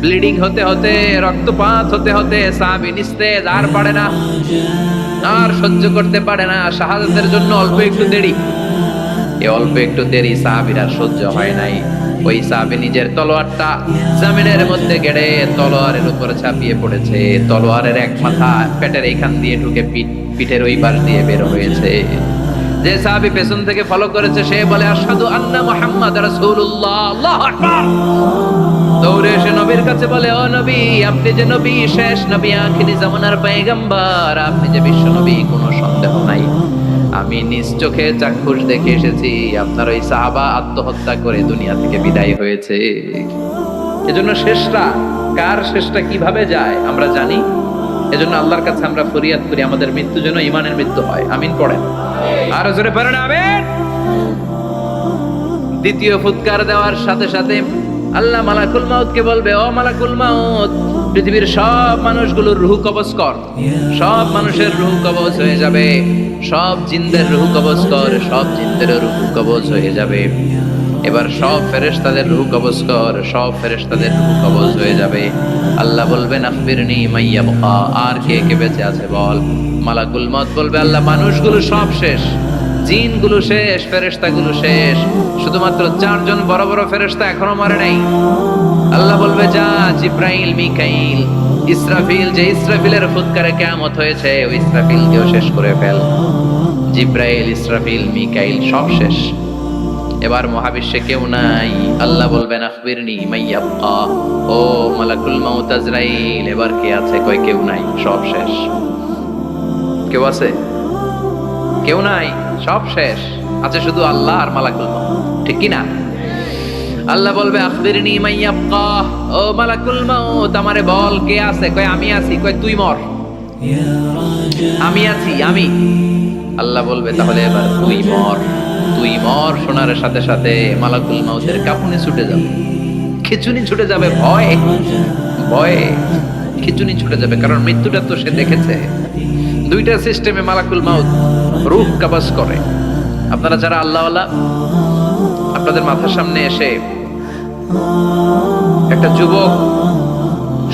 ব্লিডিং হতে হতে, রক্তপাত হতে হতে সাহাবী নিস্তেজ, আর পারে না, আর সহ্য করতে পারে না। শাহাদাতের জন্য অল্প একটু দেরি, এই অল্প একটু দেরি সাহাবীর আর সহ্য হয় নাই। ওই সাহাবী নিজের তলোয়ারটা জমিনের মধ্যে গেড়ে তলোয়ারের উপর ঝাঁপিয়ে পড়েছে। তলোয়ারের এক মাথা পেটের এইখান দিয়ে ঢুকে পিঠের ওই পাশ দিয়ে বের হয়েছে। যে সাহাবী পেছন থেকে ফলো করেছে সে বলে আশহাদু আন্না মুহাম্মাদ রাসূলুল্লাহ, আল্লাহু আকবার। দৌড়ে এসে নবীর কাছে বলে, ও নবী, আপনি যে নবী, শেষ নবী, আখিরি জামানার পয়গম্বর, আপনি যে বিশ্ব নবী, কোনো সন্দেহ নাই। আমি নিজ চোখে চাক্ষুষ দেখে এসেছি আপনার ওই সাহাবা আত্মহত্যা করে দুনিয়া থেকে বিদায় হয়েছে। এজন্য শেষটা কার, শেষটা কিভাবে যায় আমরা জানি। এজন্য আল্লাহর কাছে আমরা ফরিয়াদ করি আমাদের মৃত্যু যেন ঈমানের মৃত্যু হয়। আমিন পড়েন, আর জোরে পড়েন আমিন। দ্বিতীয় ফুৎকার দেওয়ার সাথে সাথে আল্লাহ মালাকুল মাউতকে বলবে, ও মালাকুল মাউত, পৃথিবীর সব মানুষগুলোর রূহ কবজ কর। সব মানুষের রূহ কবজ হয়ে যাবে। সব জিনদের রূহ কবজ কর। সব জিনদের রূহ কবজ হয়ে যাবে। এবার সব ফেরেশতাদের রূহ কবজ কর। সব ফেরেশতাদের রূহ কবজ হয়ে যাবে। আল্লাহ বলবেন আখবিরনি মাইয়াবকা, আর কে কে বেঁচে আছে বল। মালাকুল মাউত বলবে, আল্লাহ মানুষগুলো সব শেষ, জিনগুলো শেষ, ফেরেশতাগুলো শেষ, শুধুমাত্র 4 জন বড় বড় ফেরেশতা এখনো মরে নাই। আল্লাহ বলবে, যা জিব্রাইল, মিকাইল, ইসরাফিল, যে ইসরাফিলের ফুৎকারে কিয়ামত হয়েছে ওই ইসরাফিলকেও শেষ করে ফেল। জিব্রাইল, ইসরাফিল, মিকাইল সব শেষ। এবার মহাবিশ্বে কেউ নাই। আল্লাহ বলবেন আখবিরনি মাইয়াবকা, ও মালাকুল মাউত আজরাইল, এবার কে আছে? কই কেউ নাই, সব শেষ। কেউ আছে? কেউ নাই, সব শেষ। আছে শুধু আল্লাহ আর মালাকুল মাউত, ঠিক কি না? আল্লাহ বলবে আখবিরনি মাইয়াবকা, ও মালাকুল মাউত, আমারে বল কে আছে? কই আমি আছি। কই তুই মর। আমি আছি, আমি। আল্লাহ বলবে তাহলে এবার তুই মর। তুই মর শোনার সাথে সাথে মালাকুল মাউতের কাঁপুনি ছুটে যাবে, খিচুনি ছুটে যাবে, ভয়ে ভয়ে খিচুনি ছুটে যাবে, কারণ মৃত্যুটা তো সে দেখেছে। দুইটা সিস্টেমে মালাকুল মাউত রূহ কবজ করে। আপনারা যারা আল্লাহওয়ালা, আপনাদের মাথার সামনে এসে একটা যুবক,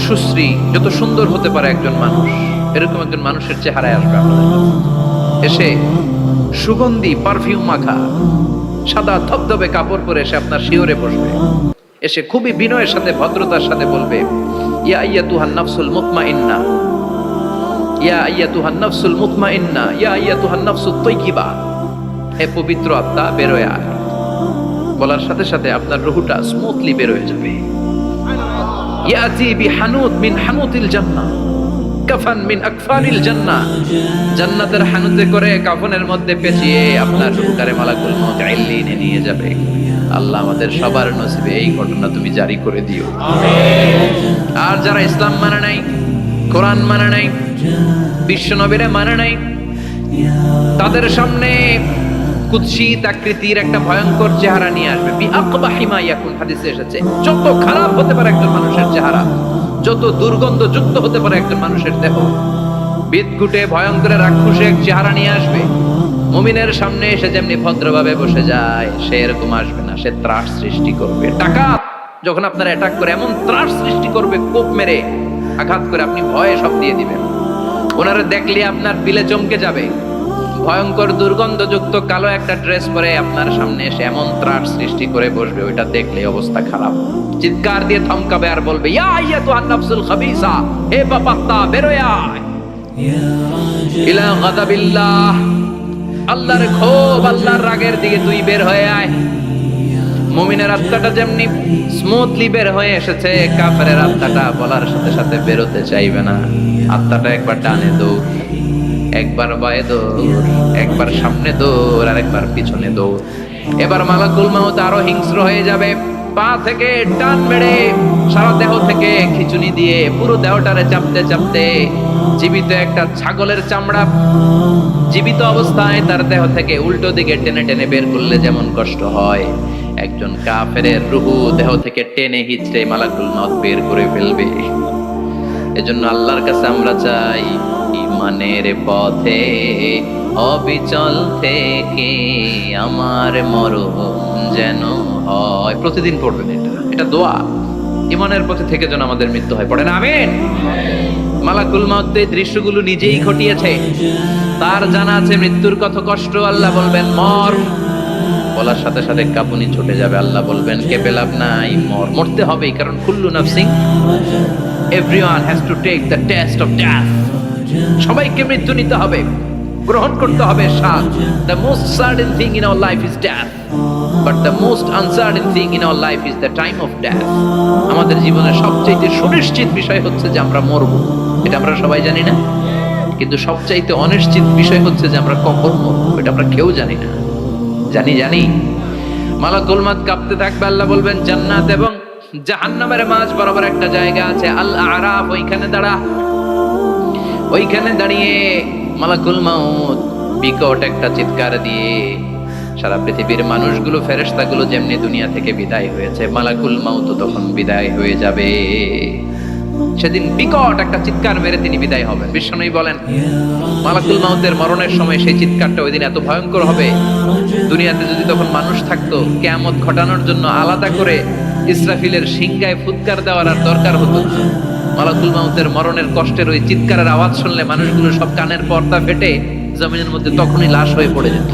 সুশ্রী, যত সুন্দর হতে পারে একজন মানুষ, এরকম একজন মানুষের চেহারায় আসবে আপনাদের কাছে। এসে সুগন্ধি পারফিউম মাখা সাদা ধবধবে কাপড় পরে এসে আপনার শিওরে বসবে। এসে খুবই বিনয়ের সাথে, ভদ্রতার সাথে বলবে, ইয়া আইয়াতুহান নাফসুল মুতমাইন্না, ইয়া আইয়াতুহান নাফসুল মুতমাইন্না, ইয়া আইয়াতুহান নাফসুত তাইয়্যিবা, হে পবিত্র আত্মা বের হয়ে আয়। বলার সাথে সাথে আপনার রূহটা স্মুথলি বের হয়ে যাবে। ইয়াতি বিহানুত মিন হানুতিল জান্নাহ, কাফান মিন আকফানিল জান্নাহ, জান্নাতের হানুতে করে কাফনের মধ্যে পেঁচিয়ে আপনার রূহটারে মালাকুল মাউত ইল্লিনে নিয়ে যাবে। আল্লাহ আমাদের সবার নসিবে এই ঘটনা তুমি জারি করে দিও। আর যারা ইসলাম মানে নাই, কোরআন মানে নাই, বিশ্ব নবীরে মানে নাই, তাদের সামনে কুৎসিত আকৃতির একটা ভয়ঙ্কর চেহারা নিয়ে আসবে। বিআকবাহি মা ইয়াকুন, হাদিসে এসেছে, যত খারাপ হতে পারে একজন মানুষের চেহারা, যত দুর্গন্ধযুক্ত হতে পারে একজন মানুষের দেহ, বিদঘুটে ভয়ঙ্কর রাক্ষসে এক চেহারা নিয়ে আসবে। মুমিনের সামনে এসে যেমনি ভদ্রভাবে বসে যায়, সে এরকম আসবে না। সে ত্রাস সৃষ্টি করবে। ডাকাত যখন আপনার অ্যাটাক করে এমন ত্রাস সৃষ্টি করবে, কোপ মেরে আঘাত করে আপনি ভয়ে সব দিয়ে দিবেন। ওনারা দেখলে আপনার পিলে চমকে যাবে। ভয়ঙ্কর দুর্গন্ধযুক্ত কালো একটা ড্রেস পরে আপনার সামনে এসে এমন ত্রাস সৃষ্টি করে বসবে, ওইটা দেখলে অবস্থা খারাপ। চিৎকার দিয়ে থমকাবে আর বলবে, ইয়া আইয়াতুহান নাফসুল খাবিসা, হে পাপাত্তা বের হয়ে আয় ইলা গাদাবিল্লাহ, আল্লাহর ক্ষোভ, আল্লাহর রাগের দিকে তুই বের হয়ে আয়। মুমিনের আত্মাটা যেমনি স্মুথলি বের হয়ে এসেছে, কাফেরের আত্মাটা বলার সাথে সাথে বেরোতে চাইবে না। আত্মাটা একবার ডানে দৌড়, একবার বায়ে দৌড়, একবার সামনে দৌড়, আর একবার পিছনে দৌড়। এবার মালাকুল মাউত আরো হিংস্র হয়ে যাবে। পা থেকে টান মেরে সারা দেহ থেকে খিচুনি দিয়ে পুরো দেহটারে চাপতে চাপতে জীবিত একটা ছাগলের চামড়া জীবিত অবস্থায় তার দেহ থেকে উল্টো দিকে টেনে টেনে বের করলে যেমন কষ্ট হয়, একজন কাফেরের রূহ দেহ থেকে টেনে হিচড়ে মালাকুল মাউত বের করে ফেলবে। এজন্য আল্লাহর কাছে আমরা চাই, ইমানের পথে অবিচল থেকে আমার মরণ যেন হয়। প্রতিদিন পড়বেন এটা দোয়া। ইমানের পথে থেকে যেন আমাদের মৃত্যু হয়। পড়েন আমিন। মালাকুল মাউত এই দৃশ্যগুলো নিজেই ঘটিয়েছে, তার জানা আছে মৃত্যুর কত কষ্ট। আল্লাহ বলবেন মর, বলার সাথে সাথে কাঁপুনি ছুটে যাবে। আল্লাহ বলবেন কেঁপে লাভ নাই, মরতে হবেই, কারণ কুল্লু নাফসিন, everyone has to take the test of death. সবাইকে মৃত্যু নিতে হবে, গ্রহণ করতে হবে স্বাদ। The most certain thing in our life is death, but the most uncertain thing in our life is the time of death. আমাদের জীবনের সবচাইতে সুনিশ্চিত বিষয় হচ্ছে যে আমরা মরব, এটা আমরা সবাই জানি না, কিন্তু সবচাইতে অনিশ্চিত বিষয় হচ্ছে যে আমরা কখন মরব, এটা আমরা কেউ জানি না। জানি মালাকুল মউত কাঁপতে থাকবে। আল্লাহ বলবেন জান্নাত এবং জাহান্নামের মাঝ বরাবর একটা জায়গা আছে, আল আরাফ, ওইখানে দাঁড়া। ওইখানে দাঁড়িয়ে মালাকুল মউত বিকট একটা চিৎকার দিয়ে সারা পৃথিবীর মানুষগুলো, ফেরেশতাগুলো যেমনি দুনিয়া থেকে বিদায় হয়েছে, মালাকুল মউত তখন বিদায় হয়ে যাবে। সেদিন বিকট একটা চিৎকার মেরে তিনি বিদায় হবেন। বিশ্বনবী বলেন মালাকুল মউতের মরণের সময় সেই চিৎকারটা ওই দিন এত ভয়ঙ্কর হবে, দুনিয়াতে যদি তখন মানুষ থাকতো, কিয়ামত ঘটানোর জন্য আলাদা করে ইসরাফিলের সিংগায় ফুৎকার দেওয়ার আর দরকার হতো না। মালাকুল মউতের মরণের কষ্টের ওই চিৎকারের আওয়াজ শুনলে মানুষগুলো সব কানের পর্দা ফেটে জমিনের মধ্যে তখনই লাশ হয়ে পড়ে যেত।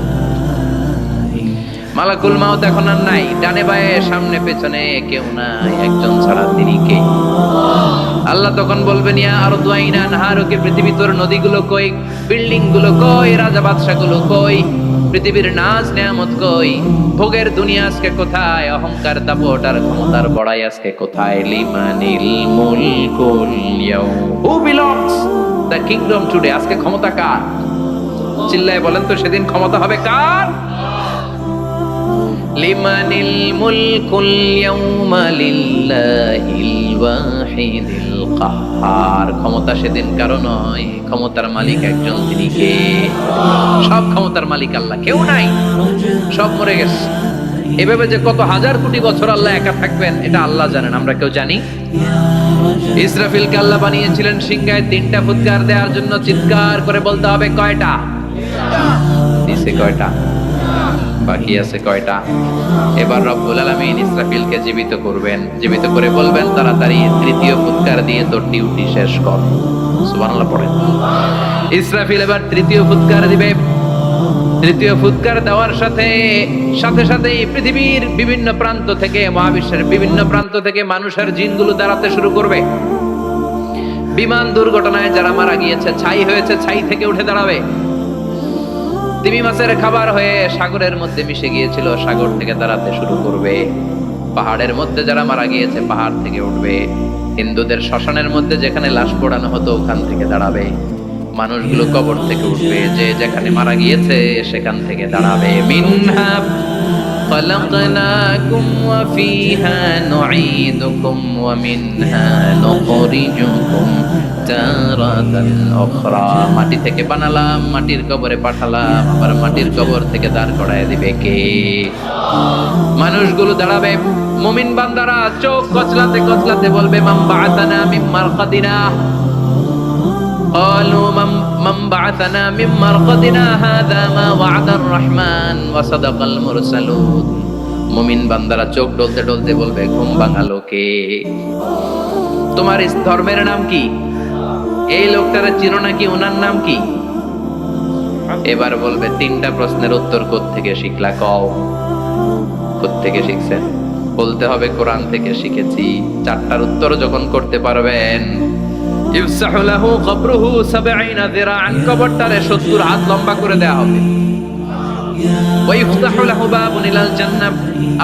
মালাকুল মউত এখন আর নাই, ডানে বায়ে সামনে পেছনে কেউ নাই, একজন ছাড়া, তিনি কে? আল্লাহ তখন বলবেন ইয়া আরদু আইনা নাহারুকে, পৃথিবী তোর নদীগুলো কই, বিল্ডিং গুলো কই, রাজা বাদশা গুলো কই, পৃথিবীর নাজ নেয়ামত কই, ভোগের দুনিয়া আজকে কোথায়, অহংকার দাপট আর ক্ষমতার বড়াই আজকে কোথায়? লিমানিল মুলকুল ইয়াউম, who belongs the kingdom today, আজকে ক্ষমতা কার? চিল্লায় বলেন তো সেদিন ক্ষমতা হবে কার? লিমানিল মুলকুল ইয়াউমা লিল্লাহিল ওয়াহিদিল কাহ্হার, ক্ষমতা সেদিন কারো নয়, ক্ষমতার মালিক একজন, তিনি কে? সব ক্ষমতার মালিক আল্লাহ, কেউ নাই, সব মরে গেছে। এভাবে যে কত হাজার কোটি বছর আল্লাহ একা থাকবেন এটা আল্লাহ জানেন, আমরা কেউ জানি? ইসরাফিলকে আল্লাহ বানিয়েছিলেন সিংহায় 3টা ফুৎকার দেওয়ার জন্য, চিৎকার করে বলতে হবে কয়টা? দিছে কয়টা? বাকি আছে কয়টা? এবার রব্বুল আলামিন ইসরাফিলকে জীবিত করবেন, জীবিত করে বলবেন তাড়াতাড়ি 3য় ফুৎকার দিয়ে তোর ডিউটি শেষ কর। সুবহানাল্লাহ পড়েন। ইসরাফিল এবার 3য় ফুৎকার দিবে। 3য় ফুৎকার দেওয়ার সাথে সাথেই পৃথিবীর বিভিন্ন প্রান্ত থেকে, মহাবিশ্বের বিভিন্ন প্রান্ত থেকে মানুষের জিনগুলো দাঁড়াতে শুরু করবে। বিমান দুর্ঘটনায় যারা মারা গিয়েছে, ছাই হয়েছে, ছাই থেকে উঠে দাঁড়াবে। তিমি মাছের খাবার হয়ে সাগরের মধ্যে মিশে গিয়েছিল, সাগর থেকে দাঁড়াতে শুরু করবে। পাহাড়ের মধ্যে যারা মারা গিয়েছে, পাহাড় থেকে উঠবে। হিন্দুদের শ্মশানের মধ্যে যেখানে লাশ পোড়ানো হতো, ওখান থেকে দাঁড়াবে। মানুষগুলো কবর থেকে উঠবে, যে যেখানে মারা গিয়েছে সেখান থেকে দাঁড়াবে। মিনহা خلقناكم وفيها نعيدكم ومنها نخرجكم تارة أخرى, মাটি থেকে বানালাম, মাটির কবরে পাঠালাম, আবার মাটির কবর থেকে দাঁড় করায় দিবে কে? মানুষগুলো দাঁড়াবে। মুমিন বান্দারা চোখ কচলাতে কচলাতে বলবে মান বাআসানা মিন মারকাদিনা, قالوا من بعثنا من مرقدنا هذا ما وعد الرحمن وصدق المرسلون। মুমিন বান্দারা চোখ ডলতে ডলতে বলবে ঘুম ভাঙালো কে? তোমার ধর্মের নাম কি? এই লোকটারে চিনো নাকি? ওনার নাম কি? এবার বলবে 3টা প্রশ্নের উত্তর কোত্থেকে শিখলা? কও কোত্থেকে শিখছেন? বলতে হবে কোরআন থেকে শিখেছি। 4টার উত্তর যখন করতে পারবেন, ইফসাহু লাহু কবরুহু 70 যিরাআন, কবরটারে 70 হাত লম্বা করে দেয়া হবে। ওয়া ইফতাহু লাহু বাবুন ইলাল জান্নাহ,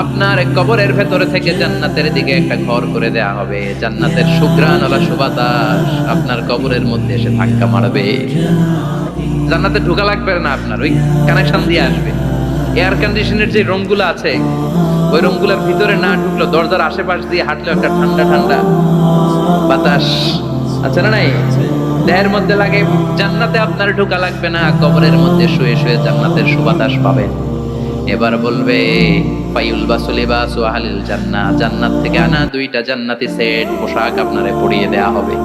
আপনার কবরের ভেতরে থেকে জান্নাতের দিকে একটা ঘর করে দেয়া হবে। জান্নাতের সুঘ্রাণওয়ালা সুবাতাস আপনার কবরের মধ্যে এসে ধাক্কা মারবে। জান্নাতে ঢোকা লাগবে না, আপনার ওই কানেকশন দিয়ে আসবে। এয়ার কন্ডিশনের যে রুমগুলো আছে, ওই রুমগুলোর ভিতরে না ঢুকলো, দরজার আশেপাশ দিয়ে হাঁটলে একটা ঠান্ডা ঠান্ডা বাতাস আছে না নাই, দেহের মধ্যে লাগে। জান্নাতে আপনার ঢোকা লাগবে না, কবরের মধ্যে শুয়ে শুয়ে জান্নাতের সুবাতাস পাবেন। এবার বলবে ফায়ুলবাসু লিবাসু আহলিল জান্নাহ, জান্নাত থেকে আনা 2টা জান্নাতি সেট পোশাক আপনারে পরিয়ে দেয়া হবে।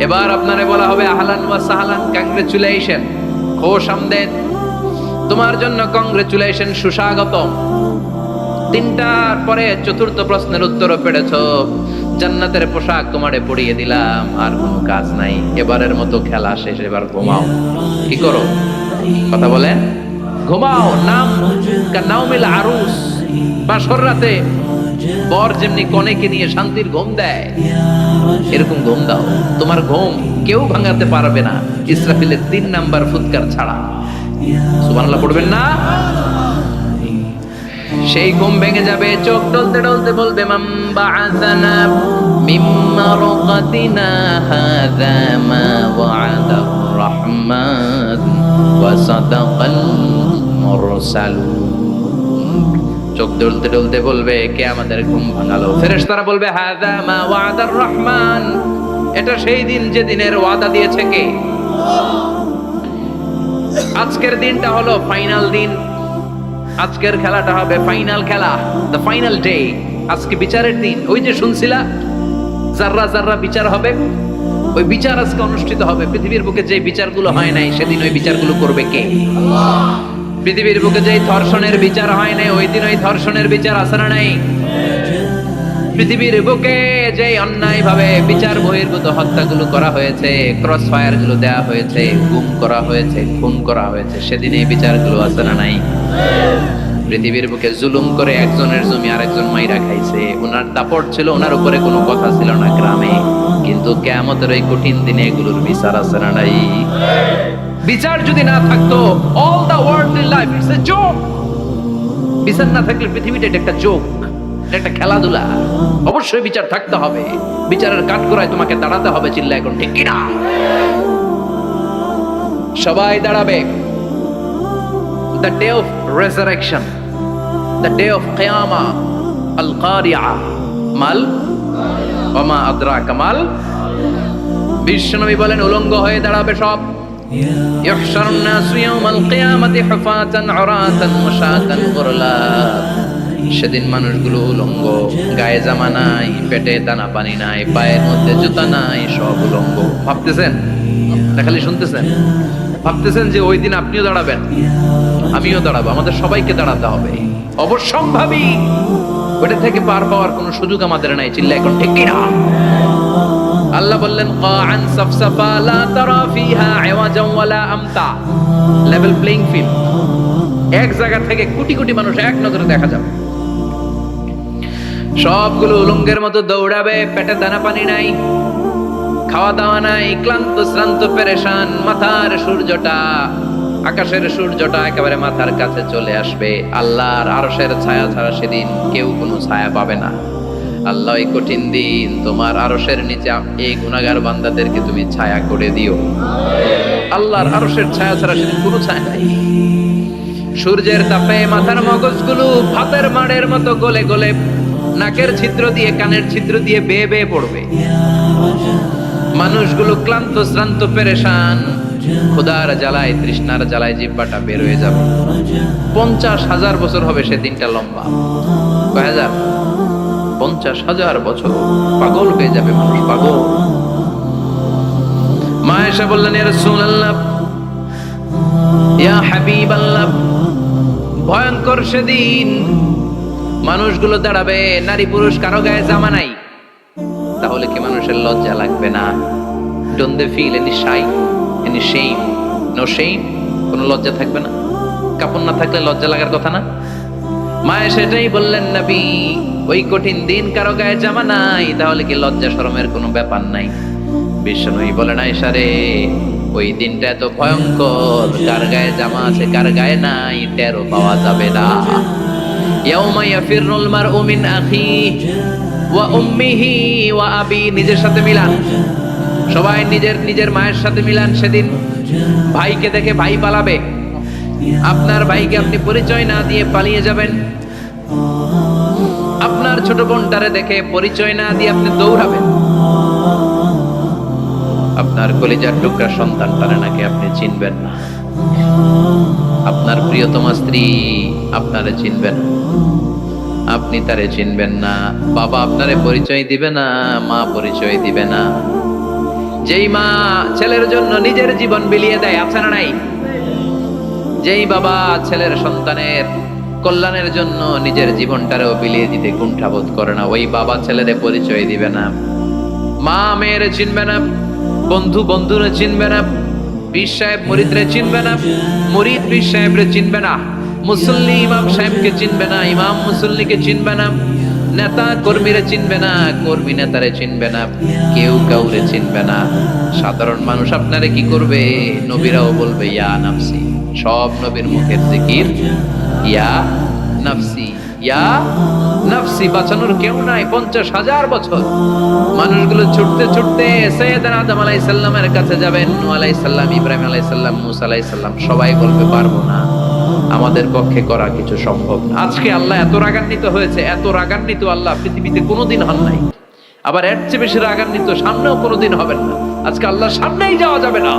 এবার আপনারে বলা হবে আহলান ওয়া সাহলান, কংগ্রেচুলেশন, খোশ আমদেদ, তোমার জন্য কংগ্রেচুলেশন, সুস্বাগতম। 3টার পরে 4র্থ প্রশ্নের উত্তরও পেরেছো, জান্নাতের পোশাক তোমারে পরিয়ে দিলাম, আর কোনো কাজ নাই, এবারের মতো খেলা শেষ, এবার ঘুমাও। কি করো? কথা বলেন, ঘুমাও, নাম কানাউমিল আরুস, বাসর রাতে বর যেমনি কনেকে নিয়ে শান্তির ঘুম দেয় এরকম ঘুম দাও। তোমার ঘুম কেউ ভাঙাতে পারবে না ইসরাফিলের 3 নাম্বার ফুৎকার ছাড়া। সুবহানাল্লাহ পড়বেন না? সেই ঘুম ভেঙে যাবে, চোখ ডলতে ডলতে বলবে মান বাআসানা মিন মারকাতিনা হাযা মা ওয়া'দার রাহমান ওয়া সাদাকাল মুরসালুন। চোখ ডলতে ডলতে বলবে কে আমাদের ঘুম ভাঙালো? ফেরেশতারা বলবে হাযা মা ওয়া'দার রাহমান, এটা সেই দিন যে দিনের ওয়াদা দিয়েছে কে? আজকের দিনটা হলো ফাইনাল দিন, আজকের খেলাটা হবে ফাইনাল খেলা, দ্য ফাইনাল ডে। আজকে বিচারের দিন। ওই যে শুনছিলা জাররা জাররা বিচার হবে, ওই বিচার আজকে অনুষ্ঠিত হবে। পৃথিবীর বুকে যে বিচারগুলো হয় নাই সেদিন ওই বিচারগুলো করবে কে? পৃথিবীর বুকে যে ধর্ষণের বিচার হয় নাই ওই দিন ওই ধর্ষণের বিচার আছে না নাই? পৃথিবীর বুকে যে অন্যায় ভাবে বিচার বহির্ভূত হত্যাগুলো করা হয়েছে, ক্রস ফায়ার গুলো দেওয়া হয়েছে, গুম করা হয়েছে, খুন করা হয়েছে, সেদিন এই বিচারগুলো আছে না নাই? পৃথিবীর বুকে জুলুম করে একজনের জমি আরেকজন মাইরা খাইছে, ওনার দাপট ছিল, ওনার উপরে কোনো কথা ছিল না গ্রামে, কিন্তু কিয়ামতের এই কঠিন দিনে এগুলোর বিচার আছে না নাই? বিচার যদি না থাকতো, all the worldly life it's a joke. বিচার না থাকলে পৃথিবীটা একটা জোক, একটা খেলাধুলা। অবশ্যই বিচার থাকতে হবে, বিচারের কাঠগড়ায় তোমাকে দাঁড়াতে হবে। চিল্লা এখন ঠিক কিনা? সবাই দাঁড়াবে। The day of resurrection, the day of qiyamah, al-qari'ah, mal wa ma adraka mal। বিশ্বনবী বলেন উলঙ্গ হয়ে দাঁড়াবে সব। ইহশারুন নাসু ইয়াওমাল কিয়ামাতি হুফাতান উরাতান মুশাতান গুরলা। সেদিন মানুষগুলো উলঙ্গ, গায়ে জামা নাই, পেটে দানা পানি নাই, পায়ের মধ্যে জুতা নাই, সব উলঙ্গ। ভাবতেছেন না খালি শুনতেছেন? ভাবতেছেন যে ওই দিন আপনিও দাঁড়াবেন, আমিও দাঁড়াবো, আমাদের সবাইকে দাঁড়াতে হবে। অবশ্যম্ভাবী, ওটা থেকে পার পাওয়ার কোনো সুযোগ আমাদের নাই। চিল্লা এখন ঠিক কিনা? আল্লাহ বললেন কাআন সাফসাফা লা তারা ফিহা আওয়াজান ওয়ালা আমতা, লেভেল প্লেইং ফিল্ড। এক জায়গা থেকে কোটি কোটি মানুষ এক নজরে দেখা যাবে। সবগুলো উলঙ্গের মতো দৌড়াবে, পেটে দানা পানি নাই, খাওয়া দাওয়া নাই, ক্লান্ত শ্রান্ত পেরেশান। মাথার সূর্যটা, আকাশের সূর্যটা একেবারে মাথার কাছে চলে আসবে। আল্লাহর আরশের ছায়া ছাড়া সেদিন কেউ কোনো ছায়া পাবে না। আল্লাহ এই কঠিন দিন তোমার আরশের নিচে এই গুনাহগার বান্দাদেরকে তুমি ছায়া করে দিও। আল্লাহর আরশের ছায়া ছাড়া সেদিন কোনো ছায়া নাই। সূর্যের তাপে মাথার মগজগুলো ভাতের মাড়ের মতো গলে গলে নাকের ছিদ্র দিয়ে, কানের ছিদ্র দিয়ে বেয়ে বেয়ে পড়বে। মানুষগুলো ক্লান্ত শ্রান্ত পেরেশান, ক্ষুধার জ্বালায় তৃষ্ণার জ্বালায় জিহ্বাটা বের হয়ে যাবে। 50,000 বছর হবে সেদিনটা লম্বা। কয় হাজার? 50,000 বছর। পাগল হয়ে যাবে মানুষ, পাগল। মা এসে বললেন ইয়া রাসূলুল্লাহ, ইয়া হাবিবাল্লাহ, ভয়ঙ্কর সেদিন মানুষগুলো দাঁড়াবে, নারী পুরুষ কারো গায়ে জামা নাই। তাহলে কি মানুষের লজ্জা লাগবে না? Don't they feel any shy, any shame? No shame, কোনো লজ্জা থাকবে না? কাপড় না থাকলে লজ্জা লাগার কথা না? মায়ে সেটাই বললেন নবী, ওই কঠিন দিন কারো গায়ে জামা নাই, তাহলে কি লজ্জা শরমের কোনো ব্যাপার নাই? বিশ্বনবী বলেন আয়েশা রে, ওই দিনটা এত ভয়ঙ্কর, কার গায়ে জামা আছে কার গায়ে নাই টেরও পাওয়া যাবে না। ইয়াউমা ইয়াফিরুল মারউ মিন আখিহি ওয়া উম্মিহি ওয়া আবি, নিজের সাথে মিলান, সবাই নিজের নিজের মায়ের সাথে মিলান। সেদিন ভাইকে দেখে ভাই পালাবে, আপনার ভাইকে আপনি পরিচয় না দিয়ে পালিয়ে যাবেন। আপনার ছোট বোনটারে দেখে পরিচয় না দিয়ে আপনি দৌড়াবেন। আপনার কলিজার টুকরা সন্তানটারে নাকি আপনি চিনবেন না। আপনার প্রিয়তমা স্ত্রী আপনারে চিনবেন, আপনি তারে চিনবেন না। বাবা আপনারে পরিচয় দিবে না, মা পরিচয় দিবে না। যেই মা ছেলের জন্য নিজের জীবন বিলিয়ে দেয়, আছে না নাই? যেই বাবা ছেলের সন্তানের কল্যাণের জন্য নিজের জীবনটারেও বিলিয়ে দিতে কুণ্ঠাবোধ করে না, ওই বাবা ছেলেরে পরিচয় দিবে না। মা মেয়েরে চিনবে না, বন্ধু বন্ধুরে চিনবে না, পীর সাহেব মুরিদরে চিনবে না, মুরিদ পীর সাহেবরে চিনবে না, মুসল্লি ইমাম সাহেবকে চিনবে না, ইমাম মুসল্লিকে চিনবে না, নেতা কর্মীরা চিনবে না, কর্মী নেতারে চিনবে না, কেউ কাউরে চিনবে না। সাধারণ মানুষ আপনারে কি করবে? নবীরাও বলবে ইয়া নাফসি। সব নবীর মুখের জিকির ইয়া নাফসি, ইয়া নাফসি। বাঁচানোর কেউ নাই। 50,000 বছর মানুষগুলো ছুটতে ছুটতে সৈয়দনা আদম আলাইহিস সালামের কাছে যাবেন। নূহ আলাইহিস সালাম, ইব্রাহিম আলাইহিস সালাম, মূসা আলাইহিস সালাম, সবাই বলবে পারবো না, আমাদের পক্ষে করা কিছু সম্ভব না। আজকে আল্লাহ এত রাগান্বিত হয়েছে, এত রাগান্বিত আল্লাহ পৃথিবীতে কোনোদিন হন নাই। আবার এর চেয়ে বেশি রাগান্বিত সামনেও কোনোদিন হবেন না। আজকে আল্লাহর সামনেই যাওয়া যাবে না।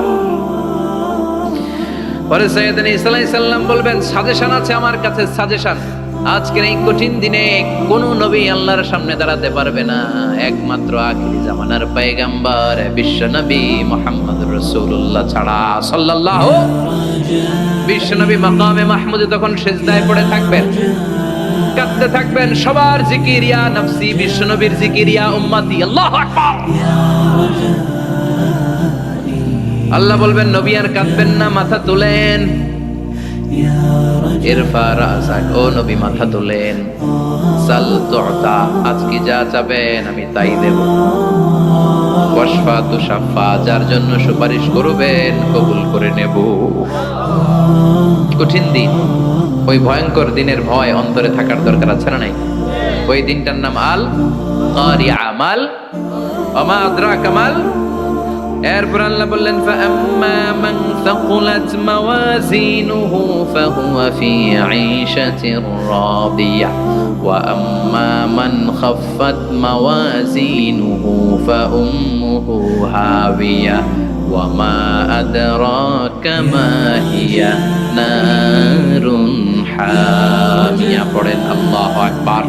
পরে সৈয়দনা ঈসা আলাইহিস সালাম বলবেন সাজেশন আছে আমার কাছে, সাজেশন। আজকের এই কঠিন দিনে কোন নবী আল্লাহর সামনে দাঁড়াতে পারবে না, একমাত্র আখিরি জামানার পয়গম্বর বিশ্ব নবী মুহাম্মদুর রাসূলুল্লাহ ছাড়া সাল্লাল্লাহু। বিশ্ব নবী মাকামে মাহমুদে তখন সিজদায় পড়ে থাকবেন, কাঁদতে থাকবেন। সবার জিকির ইয়া নফসি, বিশ্ব নবীর জিকির ইয়া উম্মতি। আল্লাহু আকবার। আল্লাহ বলবেন নবী আর কাঁদবেন না, মাথা তুলেন। ইরফা রাসাক, ও নবী মাথা তোলেন। সাল তুতা, আজকে যা চাবেন আমি তাই দেব। ওয়াশফা তুশাফা, যার জন্য সুপারিশ করবেন কবুল করে নেব। কঠিন দিন, ওই ভয়ঙ্কর দিনের ভয় অন্তরে থাকার দরকার আছে না নাই? ওই দিনটার নাম আল কারিয়া, মাল ওমা আদরাকা মাল। এরপর আল্লাহ বললেন ফাআম্মা মান সাকুলাত মাওয়াজিনুহু ফাহুয়া ফি ঈশাতির রাদিয়া ওয়া আম্মা মান খাফফাত মাওয়াজিনুহু ফাউম্মুহু হাবিয়া ওয়া মা আদরাকা মা হিয়া নারুন হামিয়া। পড়েন আল্লাহু আকবার।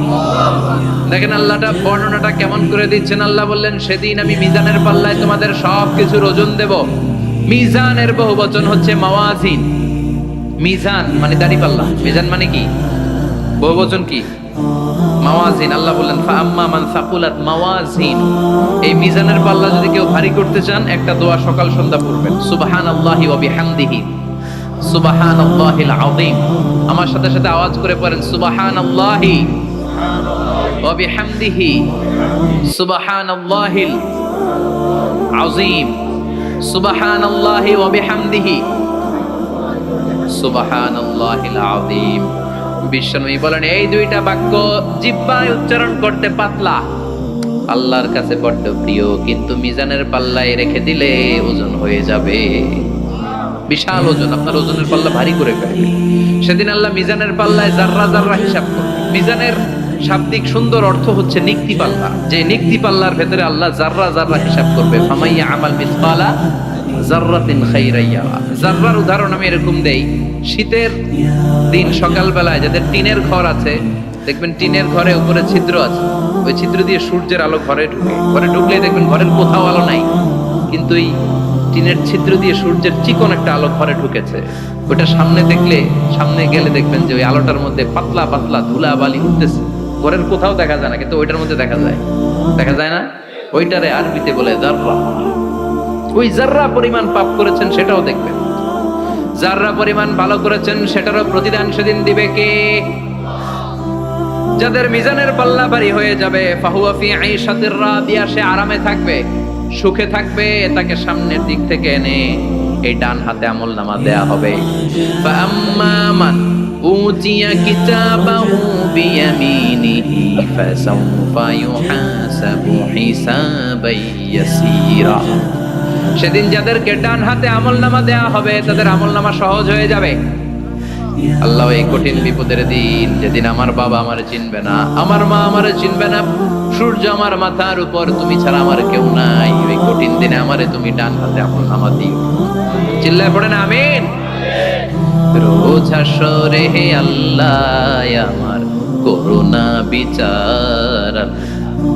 দেখেন আল্লাহটা বর্ণনাটা কেমন করে দিচ্ছেন। আল্লাহ বললেন সেদিন আমি মিজানের পাল্লায় তোমাদের সব কিছুর ওজন দেব। মিজানের বহুবচন হচ্ছে মাওয়াজিন। মিজান মানে দাড়ি পাল্লা, মিজান মানে কি? বহুবচন কি? মাওয়াজিন। আল্লাহ বললেন ফাআম্মা মান সাকুলাত মাওয়াজিন, এই মিজানের পাল্লা যদি কেউ ভারী করতে চান একটা দোয়া সকাল সন্ধ্যা পড়বেন, সুবহানাল্লাহি ওয়া বিহামদিহি, সুবহানাল্লাহিল আযীম। আমার সাথে সাথে আওয়াজ করে পড়েন সুবহানাল্লাহি ওয়া বিহামদিহি, সুবহানাল্লাহিল আযীম, সুবহানাল্লাহি ওয়া বিহামদিহি, সুবহানাল্লাহিল আযীম। বিশ্বনবী বলেন এই দুইটা বাক্য জিহ্বায় উচ্চারণ করতে পাতলা, আল্লাহর কাছে বড্ড প্রিয়, কিন্তু মিজানের পাল্লায় রেখে দিলে ওজন হয়ে যাবে, বিশাল ওজন। আপনার ওজনের পাল্লা ভারী করে ফেলবে। সেদিন আল্লাহ মিজানের পাল্লায় জাররা জাররা হিসাব করবে। মিজানের শাব্দিক সুন্দর অর্থ হচ্ছে নিক্তি পাল্লা, যে নিক্তি পাল্লার ভেতরে আল্লাহ জাররা জাররা হিসাব করবে। ফামাইয়া আমাল মিসকালা জাররাতিন খাইরান ইয়ারা। জাররার উদাহরণ আমি এরকম দেই, শীতের দিন সকালবেলায় যাদের টিনের ঘর আছে, দেখবেন টিনের ঘরে উপরে ছিদ্র আছে, ওই ছিদ্র দিয়ে সূর্যের আলো ঘরে ঢুকে, ঘরে ঢুকলে দেখবেন ঘরের কোথাও আলো নাই, কিন্তু এই টিনের ছিদ্র দিয়ে সূর্যের চিকন একটা আলো ঘরে ঢুকেছে। ওটা সামনে দেখলে, সামনে গেলে দেখবেন যে ওই আলোটার মধ্যে পাতলা পাতলা ধুলা বালি উঠতেছে, ঘরের কোথাও দেখা যায় না, কিন্তু ওইটার মধ্যে দেখা যায়। দেখা যায় না? ওইটারে আরবিতে বলে জাররা। ওই জাররা পরিমাণ পাপ করেছেন সেটাও দেখবেন, জাররা পরিমাণ ভালো করেছেন সেটারও প্রতিদান সেদিন দিবে কে? যাদের মিজানের পাল্লা ভারী হয়ে যাবে, ফাহুয়া ফি ঈশাতির রাদিয়া, সে আরামে থাকবে, সুখে থাকবে। তাকে সামনের দিক থেকে এনে এই ডান হাতে আমলনামা দেয়া হবে। ফাআম্মা মান উতিয়া কিতাবাহু বিয়ামিনিহি ফাসাউফা ইউহাসাবু হিসাবান ইয়াসীরা। সেদিন যাদেরকে ডান হাতে আমলনামা দেয়া হবে তাদের আমলনামা সহজ হয়ে যাবে। আল্লাহ এই কঠিন বিপদের দিন, যেদিন আমার বাবা আমারে চিনবে না, আমার মা আমারে চিনবে না, সূর্য আমার মাথার উপর, তুমি ছাড়া আমার কেউ নাই, ওই কঠিন দিনে আমারে তুমি ডান হাতে আমলনামা দিও। চিল্লায় পড়েন আমিন। রোজ হাসরে হে আল্লাহ আমার করুণা বিচার,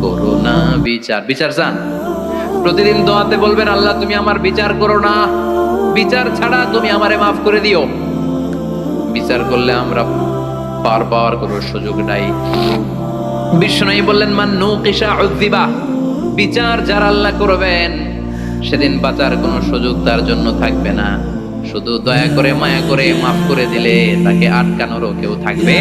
করুণা বিচার। বিচার চান? প্রতিদিন দোয়াতে বলবেন আল্লাহ তুমি আমার বিচার করো না, বিচার ছাড়া তুমি আমারে মাফ করে দিও। বিচার করলে আমরা পার পাওয়ার কোনো সুযোগ নাই। বিষ্ণু বললেন মান নুকিশা উযিবা, বিচার যারা আল্লাহ করবেন সেদিন বাঁচার কোনো সুযোগ তার জন্য থাকবে না। শুধু দয়া করে মায়া করে মাফ করে দিলে তাকে আটকানোরও কেউ থাকবে।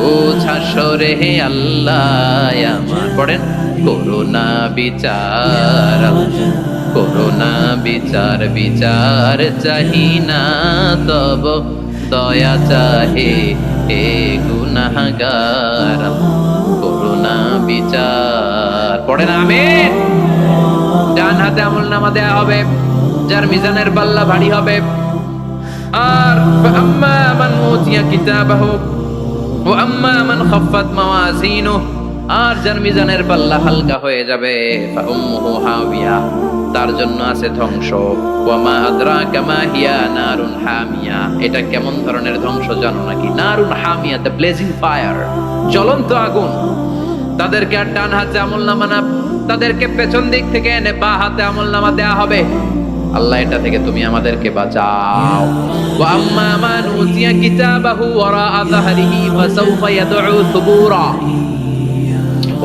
রোজ হাসরে হে আল্লাহ আমার, পড়েন, করোনা বিচার, করোনা বিচার, বিচার চাহি না তব দয়া চাহে হে গুনাহগার, করোনা বিচার। পড়েন আমিন। ডান হাতে আমলনামা দেয়া হবে, যার মিজানের পাল্লা ভারী হবে। আর আম্মা মান উতিয়া কিতাবাহু ওয়া আম্মা মান খাফফাত মাওয়াজিনুহু, আর যার মিজানের পাল্লা হালকা হয়ে যাবে, ফা উম্মুহু হাবিয়া, তার জন্য আছে ধ্বংস। ওয়া মা আদরাকা মা হিয়া নারুন হামিয়া, এটা কেমন ধরনের ধ্বংস জানো নাকি? নারুন হামিয়া, দ্য ব্লেজিং ফায়ার, জ্বলন্ত আগুন। তাদেরকে আর ডান হাতে আমলনামা না, তাদেরকে পেছন দিক থেকে এনে বা হাতে আমলনামা দেয়া হবে। আল্লাহ এটা থেকে তুমি আমাদেরকে বাঁচাও। ওয়া আম্মা মান উতিয়া কিতাবাহু ওয়ারা যাহরিহি ফাসাউফা ইয়াদউ সুবুরা,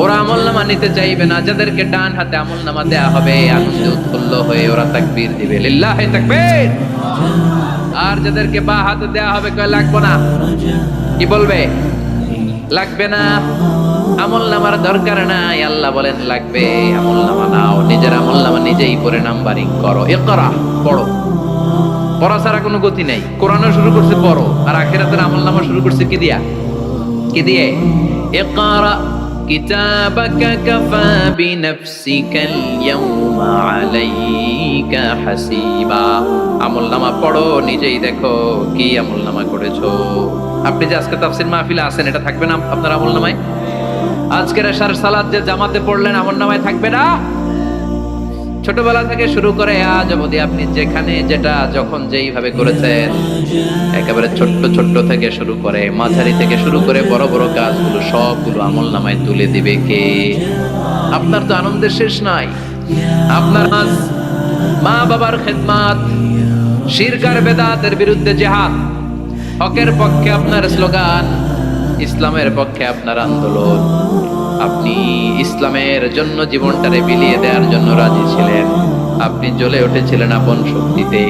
ওরা আমলনামা নিতে চাইবে না। যাদেরকে ডান হাতে আমলনামা দেয়া হবে, আনন্দে উৎফুল্ল হয়ে ওরা তাকবীর দিবে, লিল্লাহি তাকবীর। আর যাদেরকে বা হাতে দেয়া হবে, কয় লাগবে না, কি বলবে? লাগবে না, আমলনামার দরকার নাই। আল্লাহ বলেন লাগবে, আমলনামা নাও, নিজের আমলনামা নিজেই পড়ে নাম্বারিং করো। ইকরা, পড়ো। পড়া ছাড়া কোনো গতি নেই। কোরআনও শুরু করছে পড়ো, আর আখিরাতের আমলনামা শুরু করছে কি দিয়া? কি দিয়ে? ইকরা কিতাবাকা কাফা বিনাফসিকাল ইয়াউমা আলাইকা হাসিবা। আমলনামা পড়ো, নিজেই দেখো কি আমলনামা করেছো। আপনি যে আজকে তাফসীর মাহফিলে আছেন, এটা থাকবে না আপনার আমলনামায়? আজকের এশার সালাত যে জামাতে পড়লেন, আমলনামায় থাকবে না? ছোটবেলা থেকে শুরু করে আজ অবধি আপনি যেখানে যেটা যখন যেইভাবে করেছেন, একেবারে ছোট্ট ছোট্ট থেকে শুরু করে মাঝারি থেকে শুরু করে বড় বড় কাজগুলো সবগুলো আমলনামায় তুলে দিবে কে? আপনার তো আনন্দের শেষ নাই। আপনার মা বাবার খেদমাত, শিরক আর বেদাতের বিরুদ্ধে জিহাদ, হকের পক্ষে আপনার স্লোগান, ইসলামের পক্ষে আপনার আন্দোলন। আপনি ইসলামের জন্য জীবনটারে বিলিয়ে দেওয়ার জন্য রাজি ছিলেন। আপনি জ্বলে উঠেছিলেন আপন শক্তিতে।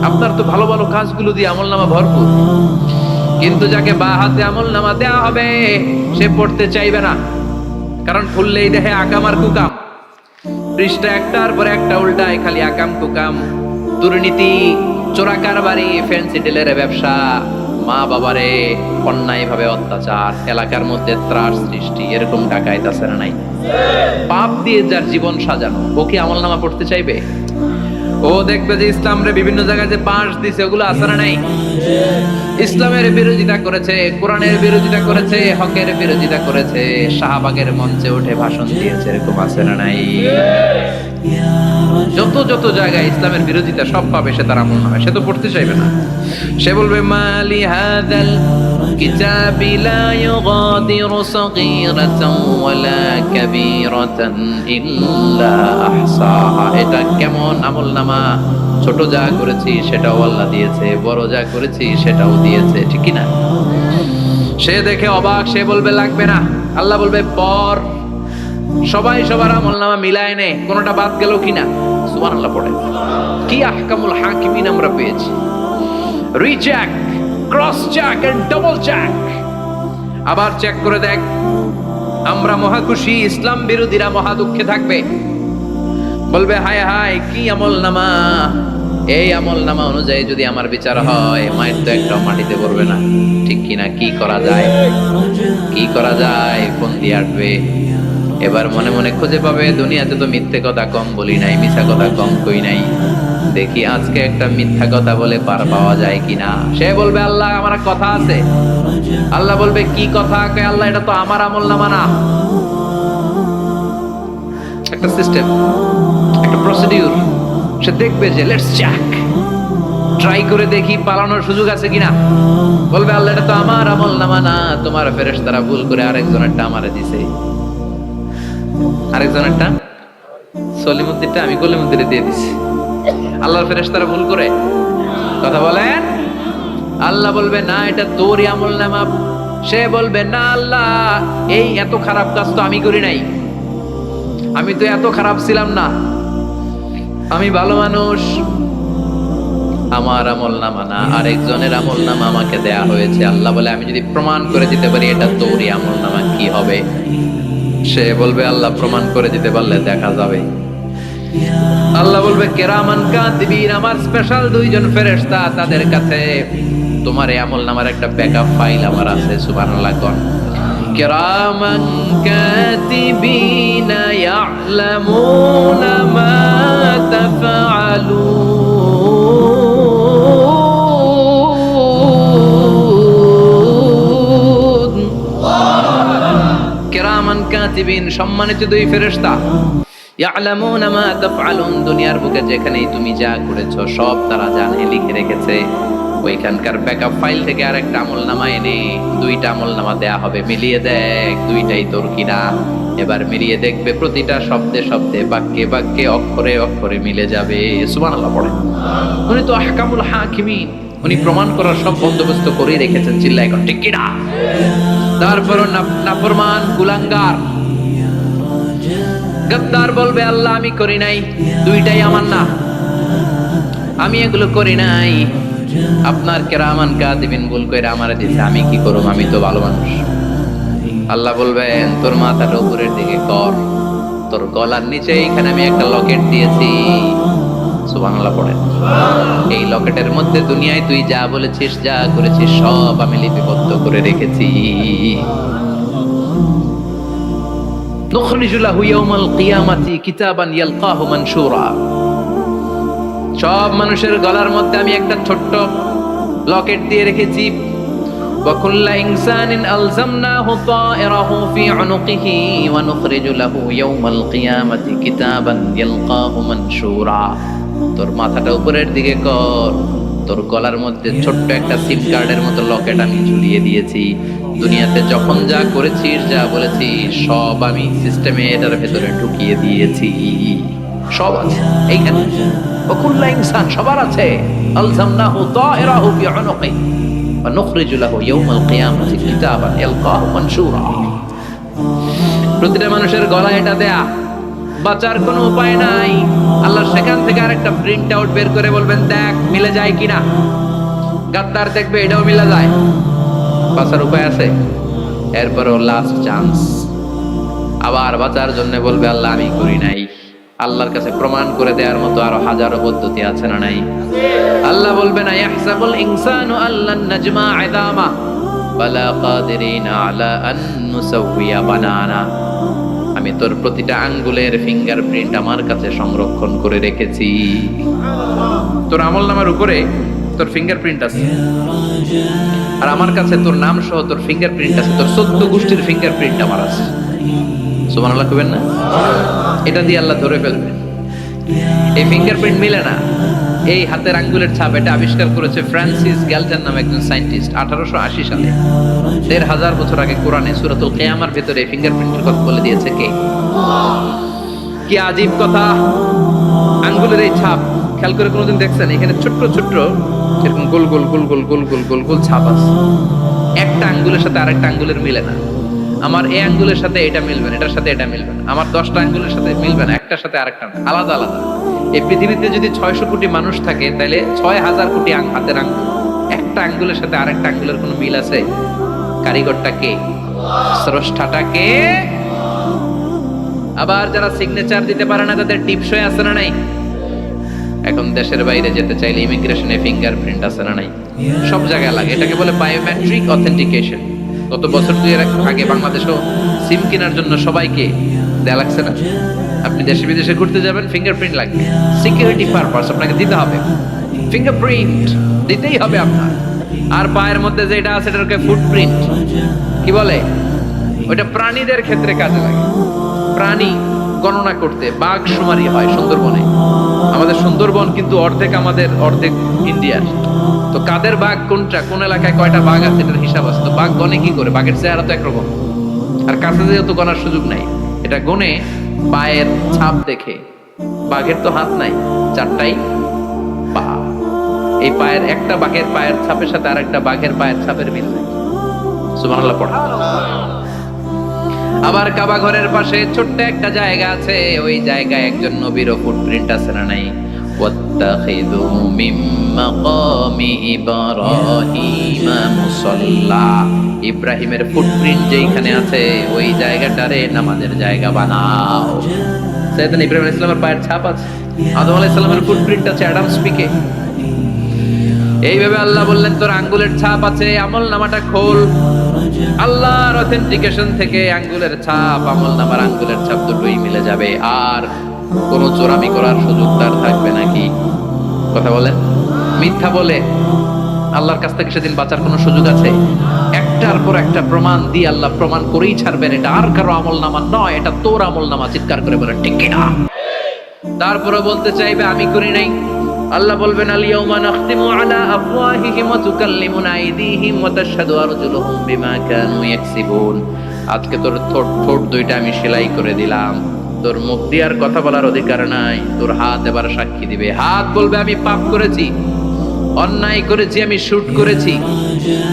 আপনার তো ভালো ভালো কাজগুলো দিয়ে আমলনামা ভরপুর। কিন্তু যাকে বা হাতে আমলনামা দেওয়া হবে, সে পড়তে চাইবে না। কারণ খুললেই দেখে আকাম আর কুকাম, পৃষ্ঠা একটার পর একটা উল্টায়, খালি আকাম কুকাম, দুর্নীতি, চোরা কারবারি, ফ্যান্সি ডিলের ব্যবসা, মা বাবারে অন্যায় ভাবে অত্যাচার, এলাকার মধ্যে ত্রাস সৃষ্টি, এরকম ডাকাইত আছে না নাই? পাপ দিয়ে যার জীবন সাজানো, ও কি আমলনামা পড়তে চাইবে? ও দেখবে যে ইসলামরে বিভিন্ন জায়গায় যে পাশ দিছে, ওগুলো আছে না নাই? ইসলামের বিরোধিতা করেছে, কোরআনের বিরোধিতা করেছে, হকের বিরোধিতা করেছে, শাহবাগের মঞ্চে উঠে ভাষণ দিয়েছে, এরকম আছে না নাই? যত যত জায়গায় ইসলামের বিরোধিতা সব পাবে সে, তার আমলনামায়। সে তো পড়তে চাইবে না। সে বলবে মালি হাদাল কিতাবি লা ইউগাদিরু সাগীরাতান ওয়ালা কাবীরাতান ইল্লা আহসাহা। এটা কেমন আমলনামা? ছোট যা করেছি সেটাও আল্লাহ দিয়েছে, বড় যা করেছি সেটাও দিয়েছে, ঠিক কি না? সে দেখে অবাক, সে বলবে লাগবে না। আল্লাহ বলবে পর। সবাই সবার আমলনামা মিলায় নে, কোনটা বাদ গেল কিনা। সুবহানাল্লাহ পড়ে। কি আহকামুল হাকিমিন আমরা পেয়েছি। Recheck, cross check and double check. আবার চেক করে দেখ। আমরা মহা খুশি, ইসলাম বিরোধীরা মহা দুঃখে থাকবে। বলবে হায় হায়, কি আমলনামা! এই আমলনামা অনুযায়ী যদি আমার বিচার হয়, মায়ের তো একটা মাটিতে পড়বে না, ঠিক কিনা? কি করা যায়? কি করা যায়? ফোন দিয়ে আসবে। এবার মনে মনে খুঁজে পাবে, দুনিয়াতে তো মিথ্যে কথা কম বলি নাই, মিথ্যা কথা কম কই নাই, দেখি আজকে একটা মিথ্যা কথা বলে পার পাওয়া যায় কিনা। সে বলবে আল্লাহ আমার কথা আছে। আল্লাহ বলবে কি কথা? আল্লাহ এটা তো আমার আমলনামা না। একটা সিস্টেম, একটা প্রসিডিউর। সে দেখবে যে লেটস চেক, ট্রাই করে দেখি পালানোর সুযোগ আছে কিনা। বলবে আল্লাহ এটা তো আমার আমলনামা না, তোমার ফেরেশতারা ভুল করে আরেকজনেরটা আমারে দিছে। আরেকজনেরটা সলিমুদ্দিনটা আমি কলিমুদ্দিনে দিয়ে দিছি। আল্লাহর ফেরেশতারা ভুল করে কথা বলেন। আল্লাহ বলবে না, এটা তোরই আমলনামা। সে বলবে না আল্লাহ, এই এত খারাপ কাজ তো আমি করি নাই, আমি তো এত খারাপ ছিলাম না। আমি ভালো মানুষ, আমার আমল নামা না আরেকজনের আমল নামা আমাকে দেয়া হয়েছে। আল্লাহ বলে আমি যদি প্রমাণ করে দিতে পারি এটা তোরই আমল নামা, কি হবে? সে বলবে আল্লাহ প্রমাণ করে দিতে পারলে দেখা যাবে। আল্লাহ বলবে কেরামান কাতিবিন, আমার স্পেশাল দুইজন ফেরেশতা, তাদের কাছে তোমার এই আমল নামার একটা ব্যাকআপ ফাইল আমার আছে। সুবহানাল্লাহ কোন কেরামান কাতিবিন ইয়ালামুনা মা তাফআলুন। কেরামান কাতিবিন সম্মানিত দুই ফেরেশতা, ইয়ালামুনা মা তাফআলুন, দুনিয়ার বুকে যেখানেই তুমি যা করেছো সব তারা জানে, লিখে রেখেছে। ওইখানকার ব্যাকআপ ফাইল থেকে আরেকটা আমলনামা এনে দুইটা আমলনামা দেয়া হবে, মিলিয়ে দেখ দুইটাই তোর কিনা। এবার মিলিয়ে দেখবে প্রতিটা শব্দে শব্দে, বাক্যে বাক্যে, অক্ষরে অক্ষরে মিলে যাবে। সুবহানাল্লাহ পড়ে। উনি তো আহকামুল হাকিমিন, উনি প্রমাণ করার সব বন্দোবস্ত করেই রেখেছেন। চিল্লায় এখন ঠিক কিনা? তারপরও নাফরমান কুলাঙ্গার গদ্দার বলবে আল্লাহ আমি করি নাই, দুইটাই আমার না, আমি এগুলো করি নাই। আপনার কেরামান কাতিবিন ভুল কইরা আমারে দিছে, আমি কি করব? আমি তো ভালো মানুষ। আল্লাহ বলবেন তোর মাথাটা উপরের দিকে কর, তোর গলার নিচে এখানে আমি একটা লকেট দিয়েছি। সুবহানাল্লাহ পড়েন। এই লকেটের মধ্যে দুনিয়ায় তুই যা বলেছিস, যা করেছিস সব আমি লিপিবদ্ধ করে রেখেছি। নুখরিজু লাহু ইয়াওমাল কিয়ামাতি কিতাবান ইয়ালকাহু মানশুরা। সব মানুষের গলার মধ্যে আমি একটা ছোট্ট লকেট দিয়ে রেখেছি। ওয়া কুল্লা ইনসানিন আলজামনাহু তায়রাহু ফি উনুকিহি ওয়া নুখরিজু লাহু ইয়াওমাল কিয়ামাতি কিতাবান ইয়ালকাহু মানশুরা। তোর মাথাটা উপরের দিকে কর, তোর গলার মধ্যে ছোট্ট একটা সিম কার্ডের মতো লকেট আমি ঝুলিয়ে দিয়েছি। দুনিয়াতে যখন যা করেছিস, যা বলেছিস সব আমি সিস্টেমে এটার ভেতরে ঢুকিয়ে দিয়েছি। সব আছে এইখানে। ওকুল্লা ইনসান, সবার আছে। আলজামনাহু তায়রাহু ফি উনুকিহি ওয়া নুখরিজু লাহু ইয়াওমাল কিয়ামাতি কিতাবান ইয়ালকাহু মানশুরা। প্রতিটা মানুষের গলায় এটা দেয়া, বাঁচার কোনো উপায় নাই। আল্লাহ সেখান থেকে আরেকটা প্রিন্ট আউট বের করে বলবেন দেখ মিলে যায় কিনা। গাদ্দার দেখবে এটাও মিলে যায়, বাঁচার উপায় আছে। এরপরও লাস্ট চান্স, আবার বাঁচার জন্য বলবে আল্লাহ আমি করি নাই। আল্লাহর কাছে প্রমাণ করে দেওয়ার মতো আরো হাজারো পদ্ধতি আছে না নাই? আল্লাহ বলবে না ইয়াহসাবুল ইনসানু আল্লান নাজমা ইদামা বালা কাদিরিনা আলা আন নুসাউইয়া বানানা। আমি তোর প্রতিটা আঙ্গুলের ফিঙ্গারপ্রিন্ট আমার কাছে সংরক্ষণ করে রেখেছি। তোর আমলনামার উপরে তোর ফিঙ্গারপ্রিন্ট আছে, আর আমার কাছে তোর নাম সহ তোর ফিঙ্গারপ্রিন্ট আছে। তোর 14 গোষ্ঠীর ফিঙ্গারপ্রিন্ট আমার আছে। সুবহানাল্লাহ কইবেন না? এটা দিয়ে আল্লাহ ধরে ফেলবে। এই ফিঙ্গারপ্রিন্ট মিলে না, এই হাতের আঙ্গুলের ছাপ, এটা আবিষ্কার করেছে ফ্রান্সিস গ্যালটন নামে একজন সায়েন্টিস্ট 1880 সালে। 1500 বছর আগে কোরআনে সূরাতুল কিয়ামার ভিতরে ফিঙ্গারপ্রিন্টের কথা বলে দিয়েছে কে? কি আজীব কথা! আঙ্গুলের এই ছাপ খেয়াল করে কোনোদিন দেখছেন? এখানে ছোট্ট ছোট্ট এরকম গোল গোল গোল গোল গোল গোল গোল গোল ছাপ আছে। একটা আঙ্গুলের সাথে আরেকটা আঙ্গুলের মিলে না। আমার এই আঙ্গুলের সাথে এটা মিলবে না, এটার সাথে এটা মিলবে না। আমার 10টা আঙ্গুলের সাথে মিলবে না, একটার সাথে আরেকটা না, আলাদা আলাদা। এই পৃথিবীতে যদি 600 কোটি মানুষ থাকে তাহলে 6000 কোটি হাতের আঙ্গুল, একটা আঙ্গুলের সাথে আরেকটা আঙ্গুলের কোনো মিল আছে? কারিগরটা কে? স্রষ্টাটা কে? আবার যারা সিগনেচার দিতে পারে না তাদের টিপসই আছে না নাই? এখন দেশের বাইরে যেতে চাইলে ইমিগ্রেশনে ফিঙ্গারপ্রিন্ট আছে না নাই? সব জায়গায় লাগে। এটাকে বলে বায়োমেট্রিক অথেন্টিকেশন। গত বছর 2 আগে বাংলাদেশও সিম কেনার জন্য সবাইকে দেয়া লাগছে না? আপনি দেশে বিদেশে ঘুরতে যাবেন, ফিঙ্গারপ্রিন্ট লাগবে। সিকিউরিটি পারপাস আপনাকে দিতে হবে, ফিঙ্গারপ্রিন্ট দিতেই হবে আপনার। আর পায়ের মধ্যে যেটা আছে এটাকে ফুটপ্রিন্ট কি বলে? ওইটা প্রাণীদের ক্ষেত্রে কাজে লাগে। প্রাণী গণনা করতে বাঘ শুমারি হয় সুন্দরবনে। আমাদের সুন্দরবন কিন্তু অর্ধেক আমাদের, অর্ধেক ইন্ডিয়ার। তো কাদের বাঘ কোনটা, কোন এলাকায় কয়টা বাঘ আছে এটার হিসাব আছে। তো বাঘ গনে কি করে? বাঘের চেহারা তো একরকম, আর কাছে যেহেতু গনার সুযোগ নাই, এটা গনে পায়ের ছাপ দেখে। বাঘের তো হাত নাই, 4টাই পা। এই পায়ের একটা বাঘের পায়ের ছাপের সাথে আরেকটা বাঘের পায়ের ছাপের মিল নাই। সুবহানাল্লাহ পড়া। আবার কাবা ঘরের পাশে ছোট্ট একটা জায়গা আছে, ওই জায়গায় একজন নবীরও ফুটপ্রিন্ট আছে না নাই? ওয়াত্তাখিযু মিন মাকামি ইব্রাহিম মুসাল্লা, ইব্রাহিমের ফুটপ্রিন্ট যেখানে আছে ওই জায়গাটারে নামাজের জায়গা বানাও। সাইয়েদনা ইব্রাহিম আলাইহিস সালামের পায়ের ছাপ আছে, আদম আলাইহিস সালামের ফুটপ্রিন্ট আছে অ্যাডামস পিকে। এইভাবে আল্লাহ বললেন তোর আঙ্গুলের ছাপ আছে, আমল নামাটা খোল। আল্লাহর অথেন্টিকেশন থেকে আঙ্গুলের ছাপ, আমল নামার আঙ্গুলের ছাপ দুটোই মিলে যাবে, আর কোনো চোরামি করার সুযোগ তার থাকবে নাকি? কথা বলেন, মিথ্যা বলে আল্লাহর কাছ থেকে সেদিন বাঁচার কোনো সুযোগ আছে? একটার পর একটা প্রমাণ দিয়ে আল্লাহ প্রমাণ করেই ছাড়বেন, এটা আর কারো আমল নামা নয়, এটা তোর আমল নামা। চিৎকার করে বলেন ঠিক কিনা? তারপরে বলতে চাইবে আমি করি নাই। আল্লাহ বলবেন আল-ইয়াওমা নাখতিমু আলা আফওয়াহিহিম ওয়া তুকাল্লিমুনা আইদিহিম ওয়া তাশহাদু আরজুলুহুম বিমা কানু ইয়াকসিবুন। আজকে তোর ঠোঁট দুইটা আমি সেলাই করে দিলাম, তোর মুখ দিয়ে আর কথা বলার অধিকার নাই, তোর হাত এবার সাক্ষী দিবে। হাত বলবে আমি পাপ করেছি, অন্যায় করেছি, আমি শুট করেছি,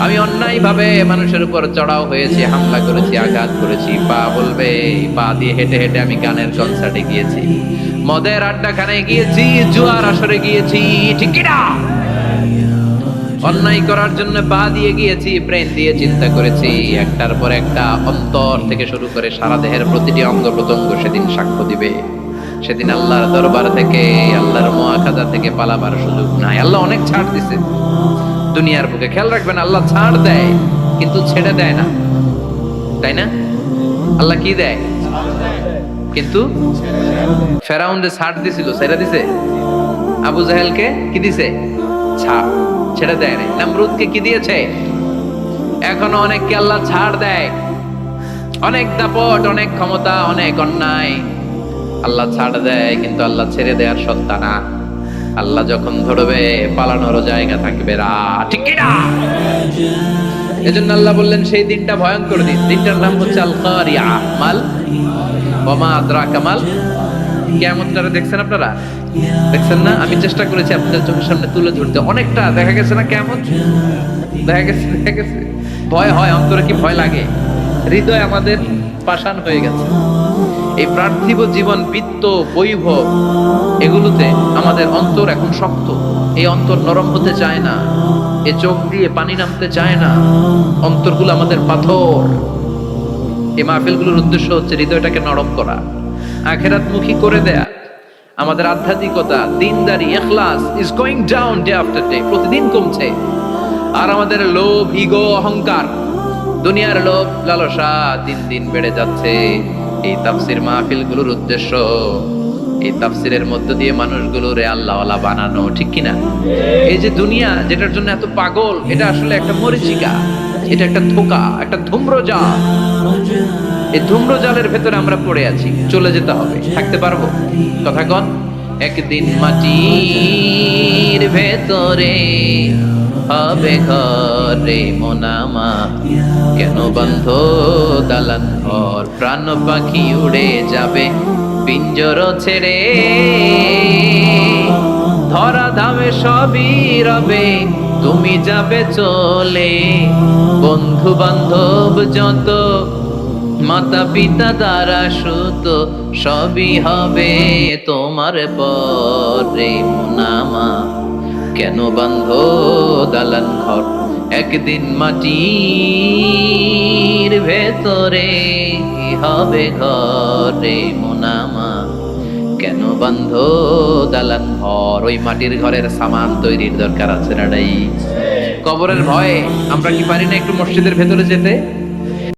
আমি অন্যায়ভাবে মানুষের উপর চড়াও হয়েছি, হামলা করেছি, আঘাত করেছি। পা বলবে, পা দিয়ে হেঁটে হেঁটে আমি গানের কনসার্টে গিয়েছি, মদের আড্ডাখানায় গিয়েছি, জুয়ার আসরে গিয়েছি, ঠিক কি না? অন্যায় করার জন্য পা দিয়ে গিয়েছি, ব্রেন দিয়ে চিন্তা করেছি। একটার পর একটা অন্তর থেকে শুরু করে সারা দেহের প্রতিটি অঙ্গ প্রত্যঙ্গ সেদিন সাক্ষ্য দিবে। সেদিন আল্লাহর দরবার থেকে, আল্লাহর মুআখাযা থেকে পালাবার সুযোগ নাই। আল্লাহ অনেক ছাড় দিছে দুনিয়ার বুকে, খেয়াল রাখবেন আল্লাহ ছাড় দেয় কিন্তু ছেড়ে দেয় না, তাই না? আল্লাহ কি দেয়? কিন্তু ফেরাউনকে ছাড় দিছিল, ছেড়ে দিছে। আবু জাহেলকে কি দিছে? ছাড়, ছেড়ে দেয় না। নমরুদকে কি দিয়েছে? এখনো অনেককে আল্লাহ ছাড় দেয়। অনেক দাপট, অনেক ক্ষমতা, অনেক অন্যায় আল্লাহ ছাড় দেয়, কিন্তু আল্লাহ ছেড়ে দেওয়ার সত্তা না। আল্লাহ যখন ধরবে পালানোর জায়গা থাকবে না, ঠিক কি না? এজন্য আল্লাহ বললেন সেই দিনটা ভয়ঙ্কর দিন। দিনটার নাম হচ্ছে আল কারিয়া। মাল ওয়া মা আদরাকা মাল। কিয়ামতটা দেখছেন আপনারা? দেখছেন না? আমি চেষ্টা করেছি আপনাদের চোখের সামনে তুলে ধরতে, অনেকটা দেখা গেছে না কিয়ামত? দেখা গেছে। ভয় হয়, অন্তরে কি ভয় লাগে? হৃদয় আমাদের পাষাণ হয়ে গেছে। এই পার্থিব জীবন, বিত্ত, বৈভব, এগুলোতে আমাদের অন্তর এখন শক্ত। এই অন্তর নরম হতে চায় না, এ চোখ দিয়ে পানি নামতে চায় না, অন্তরগুলো আমাদের পাথর। এই মাহফিলগুলোর উদ্দেশ্য হচ্ছে হৃদয়টাকে নরম করা, আখিরাতমুখী করে দেয়া। আমাদের আধ্যাত্মিকতা, দিনদারি, ইখলাস is going down day after day, প্রতিদিন কমছে। আর আমাদের লোভ, ইগো, অহংকার, দুনিয়ার লোভ, লালসা দিন দিন বেড়ে যাচ্ছে। এই তাফসির মাহফিলগুলোর উদ্দেশ্য এই তাফসিরের মধ্য দিয়ে মানুষগুলোরে আল্লাহওয়ালা বানানো, ঠিক কিনা? এই যে দুনিয়া যেটার জন্য এত পাগল, এটা আসলে একটা মরিচিকা, এটা একটা ধোঁকা, একটা ধূম্রজাল। এই ধূম্রজালের ভেতরে আমরা পড়ে আছি, চলে যেতে হবে, থাকতে পারবো? কথা কন। একদিন মাটির ভেতরে হবে ঘরে মোনামা, কেন বন্ধ দালান ঘর, প্রাণ পাখি উড়ে যাবে পিঞ্জর ছেড়ে, ধরা ধামে সবই রবে, তুমি যাবে চলে, বন্ধু বান্ধব যত, মাতা পিতা দ্বারা সুত, সবই হবে তোমার পরে মোনামা, কেন বান্ধ দালান ঘর, একদিন মাটির ভেতরে হবে ঘরে মোনামা, কেন বান্ধ দালান ঘর। ওই মাটির ঘরের সামান তৈরির দরকার আছে না নাই? কবরের ভয়ে আমরা কি পারি না একটু মসজিদের ভেতরে যেতে?